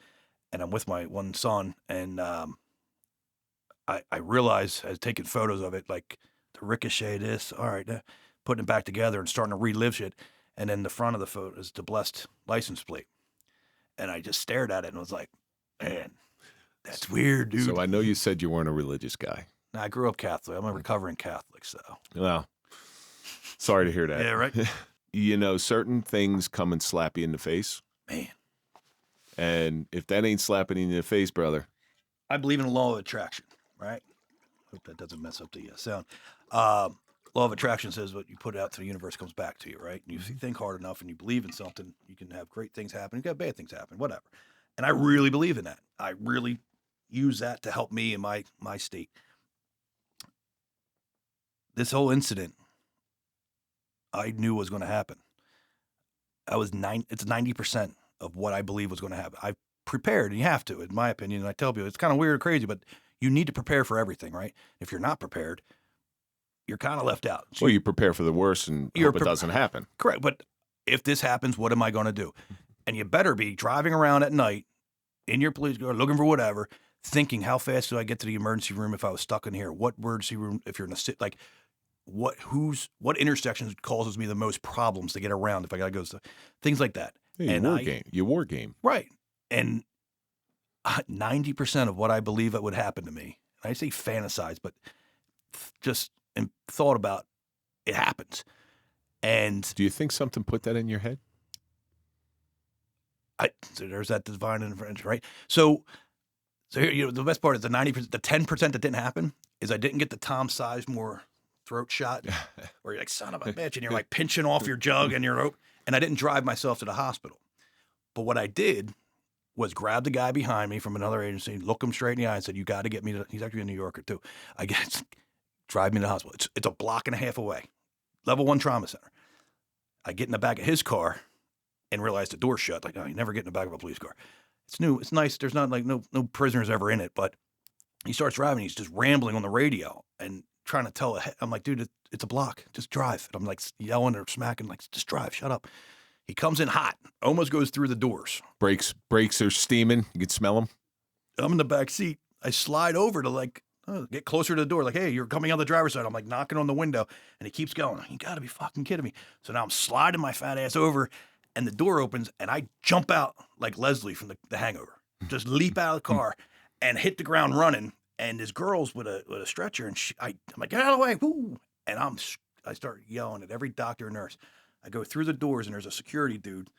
And I'm with my one son, and I realized I was taking photos of it, like the ricochet, this, all right, putting it back together and starting to relive shit. And then the front of the photo is the blessed license plate. And I just stared at it and was like, man, that's weird, dude. So I know you said you weren't a religious guy. Now, I grew up Catholic. I'm a recovering Catholic, so. Well, sorry to hear that. Yeah, right? You know, certain things come and slap you in the face. Man. And if that ain't slapping you in the face, brother. I believe in the law of attraction, right? Hope that doesn't mess up the sound. Law of attraction says what you put out to the universe comes back to you, right? And if you think hard enough and you believe in something, you can have great things happen. You can have bad things happen, whatever. And I really believe in that. I really use that to help me in my state. This whole incident, I knew was going to happen. It's 90% of what I believe was going to happen. I prepared, and you have to, in my opinion. And I tell people, it's kind of weird or crazy, but you need to prepare for everything, right? If you're not prepared, you're kind of left out. So Well, you prepare for the worst and hope it doesn't happen. Correct. But if this happens, what am I going to do? And you better be driving around at night in your police car, looking for whatever, thinking, how fast do I get to the emergency room if I was stuck in here? What emergency room, if you're in a city, like, what intersections causes me the most problems to get around if I got to go to things like that. Yeah, you war game. Right. And 90% of what I believe it would happen to me, and I say fantasize, but just thought about, it happens. And Do you think something put that in your head? so there's that divine intervention, right? So here, the best part is the 90%, the 10% that didn't happen is I didn't get the Tom Sizemore throat shot where you're like, son of a bitch, and you're like pinching off your jug and your rope. And I didn't drive myself to the hospital. But what I did was grab the guy behind me from another agency, look him straight in the eye and said, you got to get me to, he's actually a New Yorker too. I guess, drive me to the hospital. It's a block and a half away. Level 1 trauma center. I get in the back of his car and realize the door's shut. Like, oh, you never get in the back of a police car. It's new. It's nice. There's not like no prisoners ever in it, but he starts driving. He's just rambling on the radio and trying to tell. I'm like, dude, it's a block. Just drive. And I'm like yelling or smacking, like, just drive. Shut up. He comes in hot, almost goes through the doors. Brakes are steaming. You can smell them. I'm in the back seat. I slide over to get closer to the door. Like, hey, you're coming out the driver's side. I'm like knocking on the window, and he keeps going. You got to be fucking kidding me. So now I'm sliding my fat ass over, and the door opens, and I jump out like Leslie from the Hangover. Just leap out of the car and hit the ground running. And this girl's with a stretcher, and I'm like, get out of the way, woo! And I start yelling at every doctor and nurse. I go through the doors, and there's a security dude,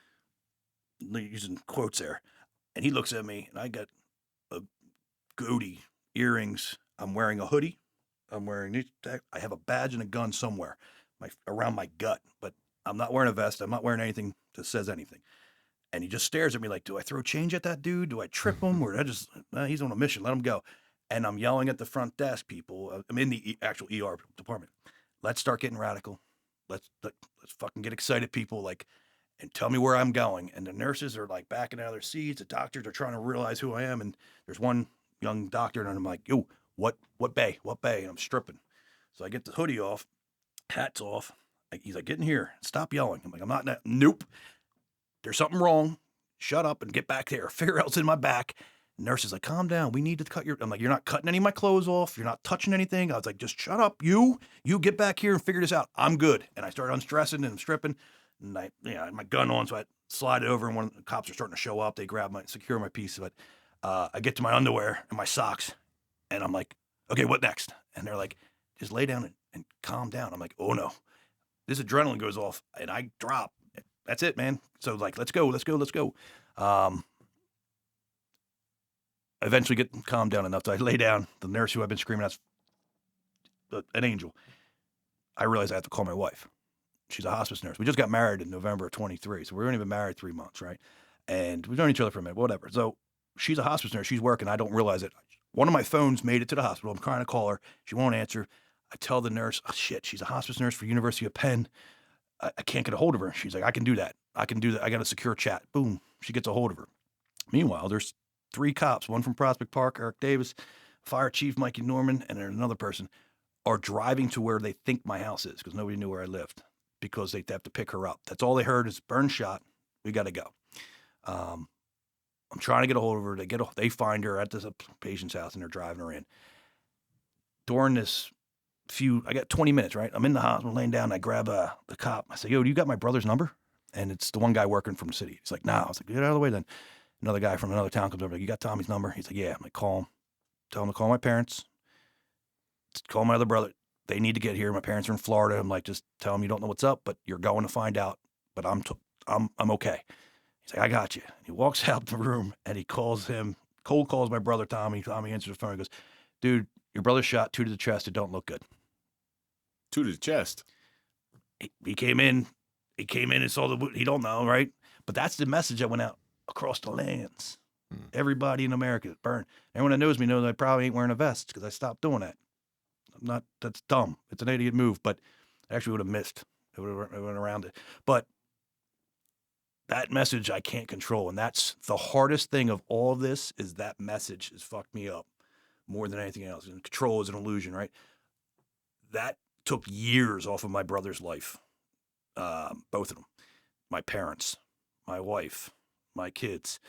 using quotes there, and he looks at me, and I got a goatee, earrings. I'm wearing a hoodie. I'm wearing I have a badge and a gun somewhere, around my gut, but I'm not wearing a vest. I'm not wearing anything that says anything. And he just stares at me like, do I throw change at that dude? Do I trip him? Or he's on a mission. Let him go. And I'm yelling at the front desk people. I'm in the actual ER department. Let's start getting radical. Let's fucking get excited, people. And tell me where I'm going. And the nurses are like backing out of their seats. The doctors are trying to realize who I am. And there's one young doctor, and I'm like, yo, what bay? And I'm stripping. So I get the hoodie off, hat's off. He's like, get in here. Stop yelling. I'm like, I'm not. Nope. There's something wrong. Shut up and get back there. Figure out what's in my back. Nurse is like, calm down. We need to cut I'm like, you're not cutting any of my clothes off. You're not touching anything. I was like, just shut up. You get back here and figure this out. I'm good. And I started unstressing and I'm stripping. And I had my gun on, so I slide it over, and when the cops are starting to show up, they secure my piece of it. I get to my underwear and my socks, and I'm like, okay, what next? And they're like, just lay down and calm down. I'm like, oh no. this adrenaline goes off and I drop. That's it, man. So like, let's go. I eventually get calmed down enough. So I lay down. The nurse who I've been screaming at's an angel. I realize I have to call my wife. She's a hospice nurse. We just got married in November of 23. So we've only been married 3 months, right? And we've known each other for a minute, whatever. So she's a hospice nurse. She's working. I don't realize it. One of my phones made it to the hospital. I'm trying to call her. She won't answer. I tell the nurse, oh, shit, she's a hospice nurse for University of Penn. I can't get a hold of her. She's like, I can do that. I got a secure chat. Boom. She gets a hold of her. Meanwhile, there's 3 cops, one from Prospect Park, Eric Davis, Fire Chief Mikey Norman, and there's another person, are driving to where they think my house is because nobody knew where I lived because they have to pick her up. That's all they heard is Byrne shot. We got to go. I'm trying to get a hold of her. They find her at this patient's house and they're driving her in. During this I got 20 minutes, right? I'm in the hospital laying down. I grab the cop. I say, yo, do you got my brother's number? And it's the one guy working from the city. He's like, nah. I was like, get out of the way then. Another guy from another town comes over. Like, you got Tommy's number? He's like, yeah. I'm like, call him. Tell him to call my parents. Call my other brother. They need to get here. My parents are in Florida. I'm like, just tell them you don't know what's up, but you're going to find out. But I'm okay. He's like, I got you. He walks out the room and he cold calls my brother Tommy. Tommy answers the phone. He goes, dude, your brother's shot, 2 to the chest. It don't look good. 2 to the chest. He came in and saw he don't know, right? But that's the message that went out across the lands. Everybody in America, Byrne. Everyone that knows me knows I probably ain't wearing a vest because I stopped doing that. That's dumb. It's an idiot move, but I actually would have missed. It would have went around it. But that message I can't control. And that's the hardest thing of all of this is that message has fucked me up more than anything else. And control is an illusion, right? That took years off of my brother's life. Both of them. My parents, my wife, my kids,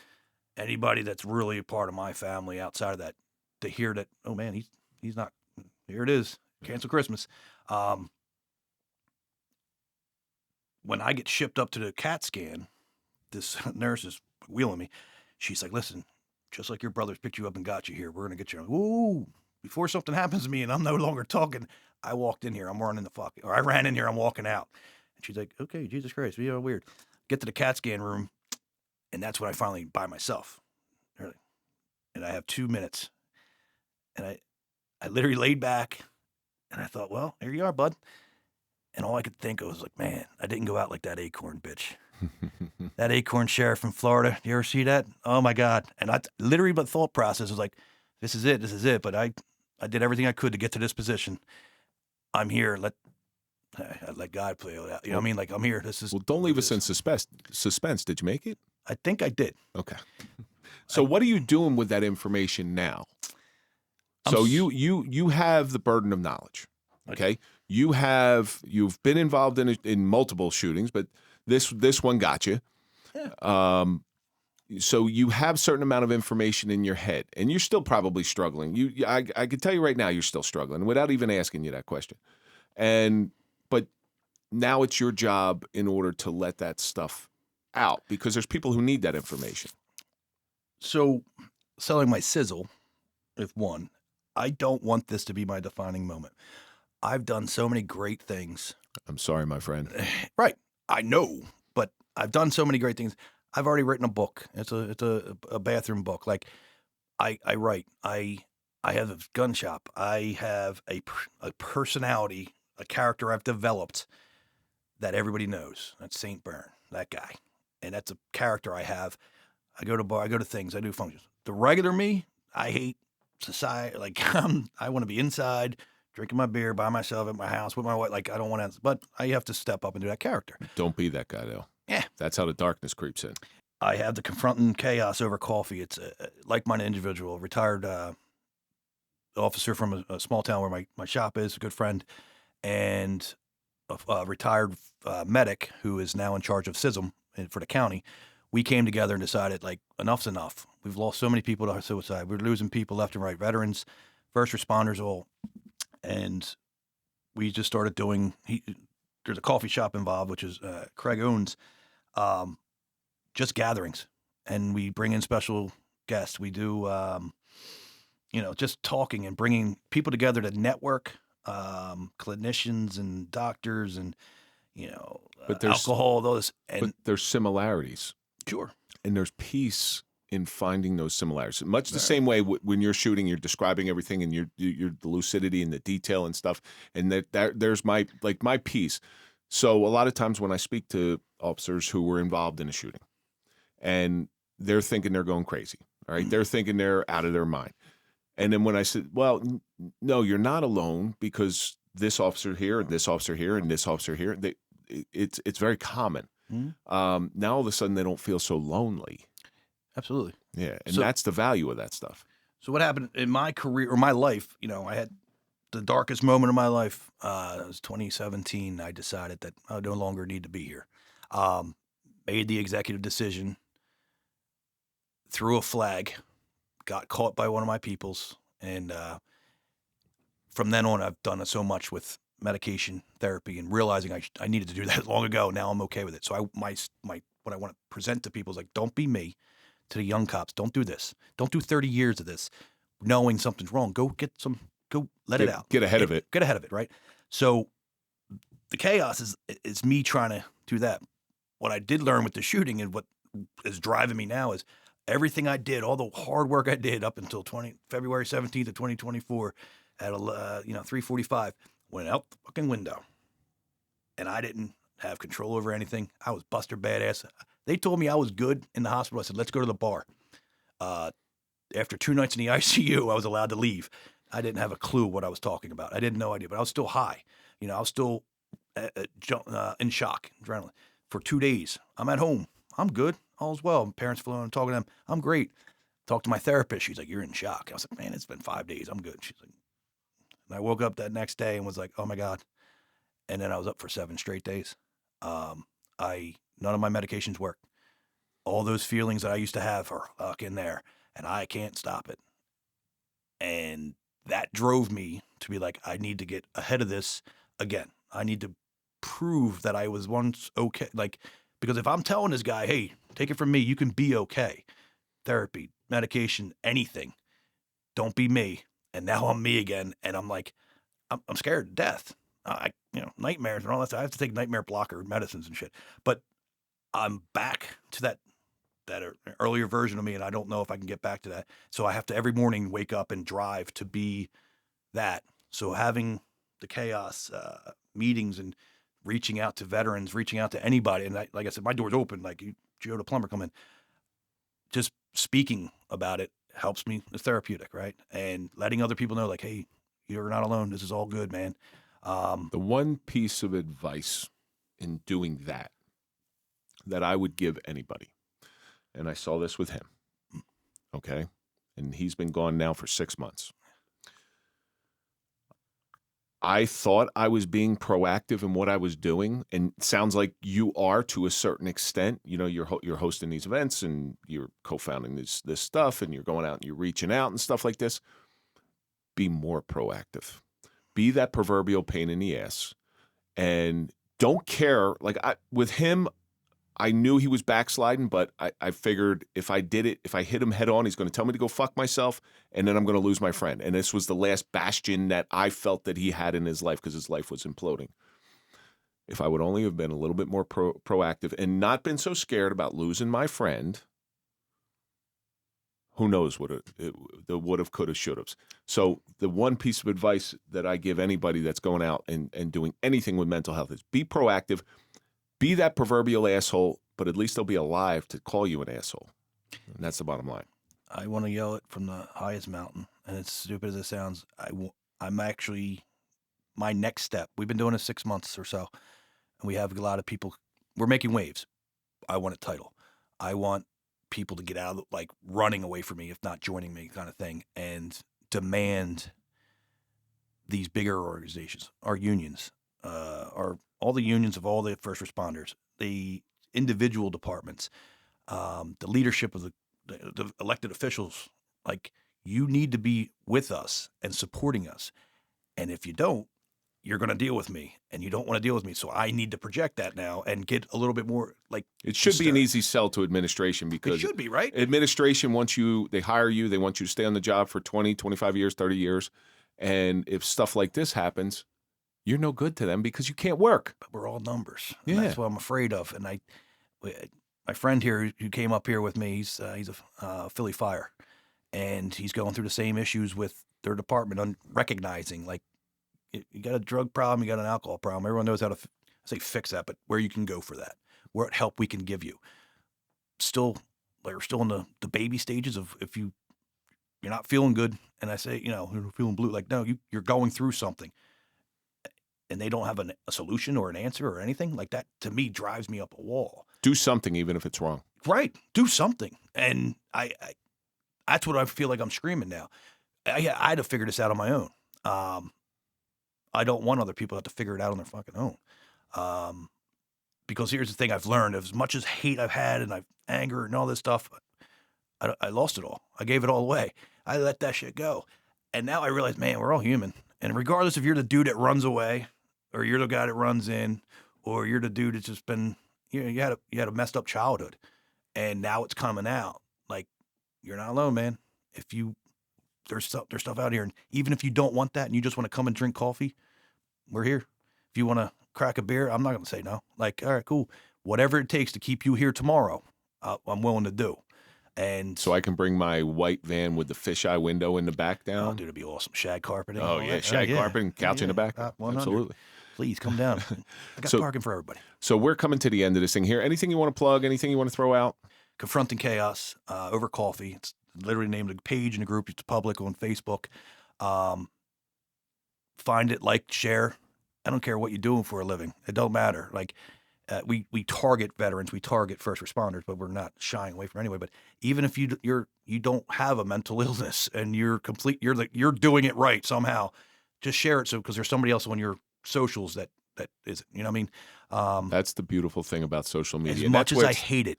anybody that's really a part of my family outside of that, to hear that, oh man, he's not, here it is, cancel Christmas. When I get shipped up to the CAT scan, this nurse is wheeling me. She's like, listen, just like your brothers picked you up and got you here, we're going to get you. Ooh, before something happens to me and I'm no longer talking, I walked in here, I'm running I ran in here, I'm walking out. And she's like, okay, Jesus Christ, you're weird. Get to the CAT scan room, and that's when I finally by myself. And I have 2 minutes. And I literally laid back, and I thought, well, here you are, bud. And all I could think of was like, man, I didn't go out like that Acorn bitch. That Acorn sheriff in Florida, you ever see that? Oh, my God. And I literally, my thought process was like, this is it. But I did everything I could to get to this position. I'm here. Let God play it out. You know what I mean? Like, I'm here. Well, don't leave us in suspense. Did you make it? I think I did. Okay. So what are you doing with that information now? So you have the burden of knowledge. Okay. You've been involved in multiple shootings, but this one got you. Yeah. So you have certain amount of information in your head, and you're still probably struggling. I can tell you right now, you're still struggling without even asking you that question. But now it's your job in order to let that stuff out because there's people who need that information. So selling my sizzle, if one, I don't want this to be my defining moment. I've done so many great things. I'm sorry, my friend. Right. I know, but I've done so many great things. I've already written a book. It's a bathroom book. Like I write, I have a gun shop. I have a personality, a character I've developed that everybody knows. That's St. Byrne, that guy. And that's a character I have. I go to bar, I go to things, I do functions. The regular me, I hate society. Like I want to be inside, drinking my beer by myself at my house with my wife. Like I don't want to, but I have to step up and do that character. Don't be that guy though. Yeah. That's how the darkness creeps in. I have the confronting chaos over coffee. It's a like-minded individual, retired officer from a small town where my shop is, a good friend, and a retired medic who is now in charge of SISM for the county. We came together and decided, like, enough's enough. We've lost so many people to suicide. We're losing people left and right, veterans, first responders, all. And we just started doing, there's a coffee shop involved, which is Craig owns, just gatherings. And we bring in special guests. We do, just talking and bringing people together to network, clinicians and doctors and, But there's alcohol, those, and but there's similarities, sure, and there's peace in finding those similarities. Much the same way when you're shooting, you're describing everything, and you're the lucidity and the detail and stuff, and there's my peace. So a lot of times when I speak to officers who were involved in a shooting, and they're thinking they're going crazy, all right, they're thinking they're out of their mind, and then when I said, well, no, you're not alone, because this officer here, and this officer here, and this officer here, it's very common. Now all of a sudden they don't feel so lonely. Absolutely. Yeah, and that's the value of that stuff. So what happened in my career or my life, I had the darkest moment of my life. It was 2017. I decided that I no longer need to be here. Made the executive decision, threw a flag, got caught by one of my peoples, and from then on I've done so much with medication therapy and realizing I needed to do that long ago. Now I'm okay with it. So what I want to present to people is like, don't be me. To the young cops, don't do this. Don't do 30 years of this, knowing something's wrong. Go let it out. Get ahead of it. Get ahead of it, right? So the chaos is me trying to do that. What I did learn with the shooting and what is driving me now is everything I did, all the hard work I did up until February 17th of 2024 at 3:45 went out the fucking window, and I didn't have control over anything. I was Buster Badass. They told me I was good in the hospital. I said, let's go to the bar. After 2 nights in the ICU, I was allowed to leave. I didn't have a clue what I was talking about. I didn't know idea, but I was still high. I was still in shock, adrenaline. For 2 days, I'm at home. I'm good. All's well. My parents flew in and talking to them. I'm great. Talked to my therapist. She's like, you're in shock. I was like, man, it's been 5 days. I'm good. She's like, and I woke up that next day and was like, oh my God. And then I was up for 7 straight days. None of my medications work. All those feelings that I used to have are in there, and I can't stop it. And that drove me to be like, I need to get ahead of this again. I need to prove that I was once okay. Because if I'm telling this guy, hey, take it from me, you can be okay. Therapy, medication, anything. Don't be me. And now I'm me again, and I'm like, I'm scared to death. Nightmares and all that stuff. I have to take nightmare blocker medicines and shit. But I'm back to that earlier version of me, and I don't know if I can get back to that. So I have to every morning wake up and drive to be that. So having the chaos meetings and reaching out to veterans, reaching out to anybody, and like I said, my door's open. Like Joe the plumber come in. Just speaking about it helps me. It's therapeutic, right? And letting other people know, like, hey, you're not alone. This is all good, man. The one piece of advice in doing that I would give anybody, and I saw this with him, okay? And he's been gone now for 6 months. I thought I was being proactive in what I was doing, and it sounds like you are to a certain extent. You're hosting these events, and you're co-founding this stuff, and you're going out and you're reaching out and stuff like this. Be more proactive. Be that proverbial pain in the ass, and don't care. With him, I knew he was backsliding, but I figured if I hit him head on, he's going to tell me to go fuck myself, and then I'm going to lose my friend. And this was the last bastion that I felt that he had in his life, because his life was imploding. If I would only have been a little bit more proactive and not been so scared about losing my friend, who knows what the would have, could have, should have. So the one piece of advice that I give anybody that's going out and doing anything with mental health is be proactive. Be that proverbial asshole, but at least they'll be alive to call you an asshole. And that's the bottom line. I want to yell it from the highest mountain, and as stupid as it sounds, I'm actually, my next step, we've been doing it 6 months or so, and we have a lot of people, we're making waves. I want a title. I want people to get out of running away from me, if not joining me, kind of thing, and demand these bigger organizations, our unions, all the unions of all the first responders, the individual departments, the leadership of the elected officials. You need to be with us and supporting us. And if you don't, you're going to deal with me, and you don't want to deal with me. So I need to project that now and get a little bit more it should be an easy sell to administration, because it should be, right? Administration wants you, they hire you, they want you to stay on the job for 20, 25 years, 30 years. And if stuff like this happens, you're no good to them because you can't work. But we're all numbers. Yeah. And that's what I'm afraid of. And my friend here who came up here with me, he's a Philly Fire, and he's going through the same issues with their department on recognizing, like, you got a drug problem, you got an alcohol problem. Everyone knows how to fix that, but where you can go for that, what help we can give you. Still, like, we're still in the baby stages of if you're not feeling good, and I say, you're feeling blue. Like, no, you're going through something, and they don't have a solution or an answer or anything like that. To me, drives me up a wall. Do something, even if it's wrong. Right, do something, and I that's what I feel like I'm screaming now. I had to figure this out on my own. I don't want other people to have to figure it out on their fucking own. Because here's the thing I've learned: as much as hate I've had and anger and all this stuff, I lost it all. I gave it all away. I let that shit go. And now I realize, man, we're all human. And regardless if you're the dude that runs away, or you're the guy that runs in, or you're the dude that's just been, you had a messed up childhood, and now it's coming out. Like, you're not alone, man. There's stuff out here, and even if you don't want that and you just want to come and drink coffee, we're here. If you want to crack a beer, I'm not going to say no. Like, all right, cool. Whatever it takes to keep you here tomorrow, I'm willing to do. And so I can bring my white van with the fisheye window in the back down. Oh, dude, it'd be awesome. Shag carpeting. Oh yeah, shag carpeting, couch in the back. 100. Absolutely. Please come down. I got parking for everybody. So we're coming to the end of this thing here. Anything you want to plug? Anything you want to throw out? Confronting Chaos over coffee. It's literally named a page in the group. It's public on Facebook. Find it, like, share. I don't care what you're doing for a living. It don't matter. Like, we target veterans, we target first responders, but we're not shying away from anyway. But even if you don't have a mental illness and you're doing it right somehow, just share it. So because there's somebody else on your socials that isn't. You know what I mean? That's the beautiful thing about social media. As much as I hate it,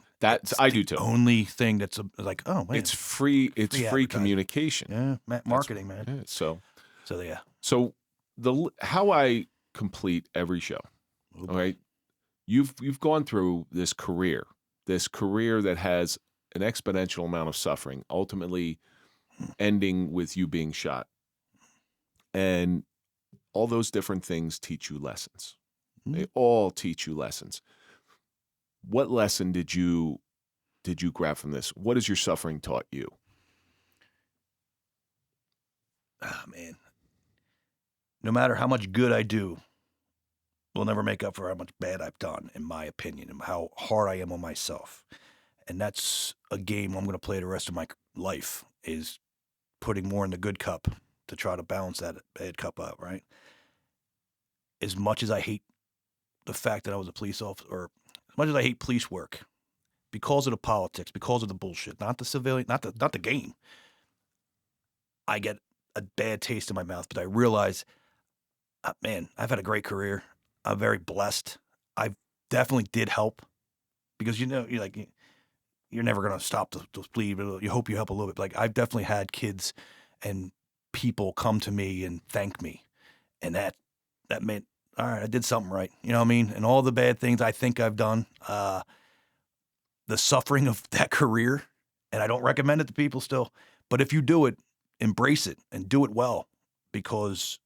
I do too. Only thing that's like, oh man, it's free. It's free communication. Yeah, marketing, man. Yeah, so yeah. So how I complete every show. All right. You've gone through this career that has an exponential amount of suffering, ultimately ending with you being shot. And all those different things teach you lessons. They all teach you lessons. What lesson did you grab from this? What has your suffering taught you? Ah, man. No matter how much good I do, will never make up for how much bad I've done, in my opinion, and how hard I am on myself. And that's a game I'm going to play the rest of my life, is putting more in the good cup to try to balance that bad cup out, right? As much as I hate the fact that I was a police officer, or as much as I hate police work, because of the politics, because of the bullshit, not the civilian, not the game, I get a bad taste in my mouth. But I realize, man, I've had a great career. I'm very blessed. I definitely did help, because you're never gonna stop the bleed, but you hope you help a little bit. Like, I've definitely had kids and people come to me and thank me, and that meant, all right, I did something right. You know what I mean? And all the bad things I think I've done, the suffering of that career, and I don't recommend it to people still. But if you do it, embrace it and do it well, because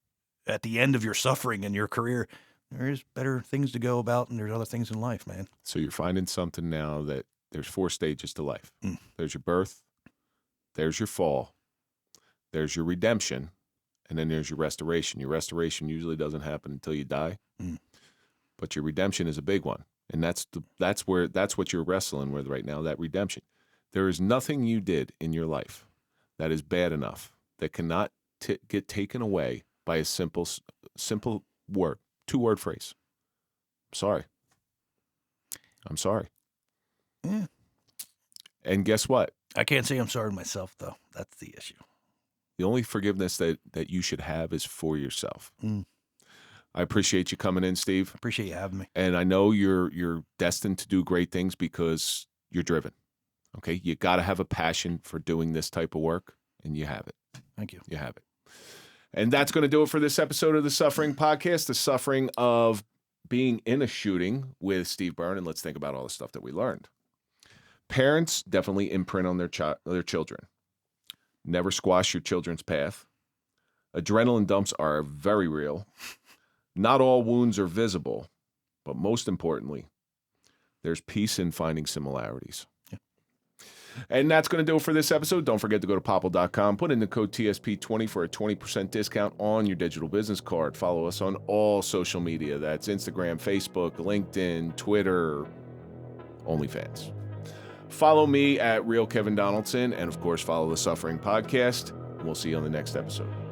at the end of your suffering and your career, there's better things to go about, and there's other things in life, man. So you're finding something now that there's 4 stages to life. There's your birth, there's your fall, there's your redemption, and then there's your restoration. Your restoration usually doesn't happen until you die, but your redemption is a big one, and that's what you're wrestling with right now. That redemption. There is nothing you did in your life that is bad enough that cannot get taken away by a simple word. 2-word phrase. I'm sorry. Yeah. And guess what? I can't say I'm sorry to myself, though. That's the issue. The only forgiveness that you should have is for yourself. I appreciate you coming in, Steve. Appreciate you having me. And I know you're destined to do great things because you're driven. Okay? You got to have a passion for doing this type of work, and you have it. Thank you. You have it. And that's going to do it for this episode of the Suffering Podcast, the suffering of being in a shooting with Steve Byrne. And let's think about all the stuff that we learned. Parents definitely imprint on their children. Never squash your children's path. Adrenaline dumps are very real. Not all wounds are visible, but most importantly, there's peace in finding similarities. Yeah. And that's going to do it for this episode. Don't forget to go to popple.com, put in the code TSP20 for a 20% discount on your digital business card. Follow us on all social media. That's Instagram, Facebook, LinkedIn, Twitter, OnlyFans. Follow me at Real Kevin Donaldson, and of course, follow the Suffering Podcast. We'll see you on the next episode.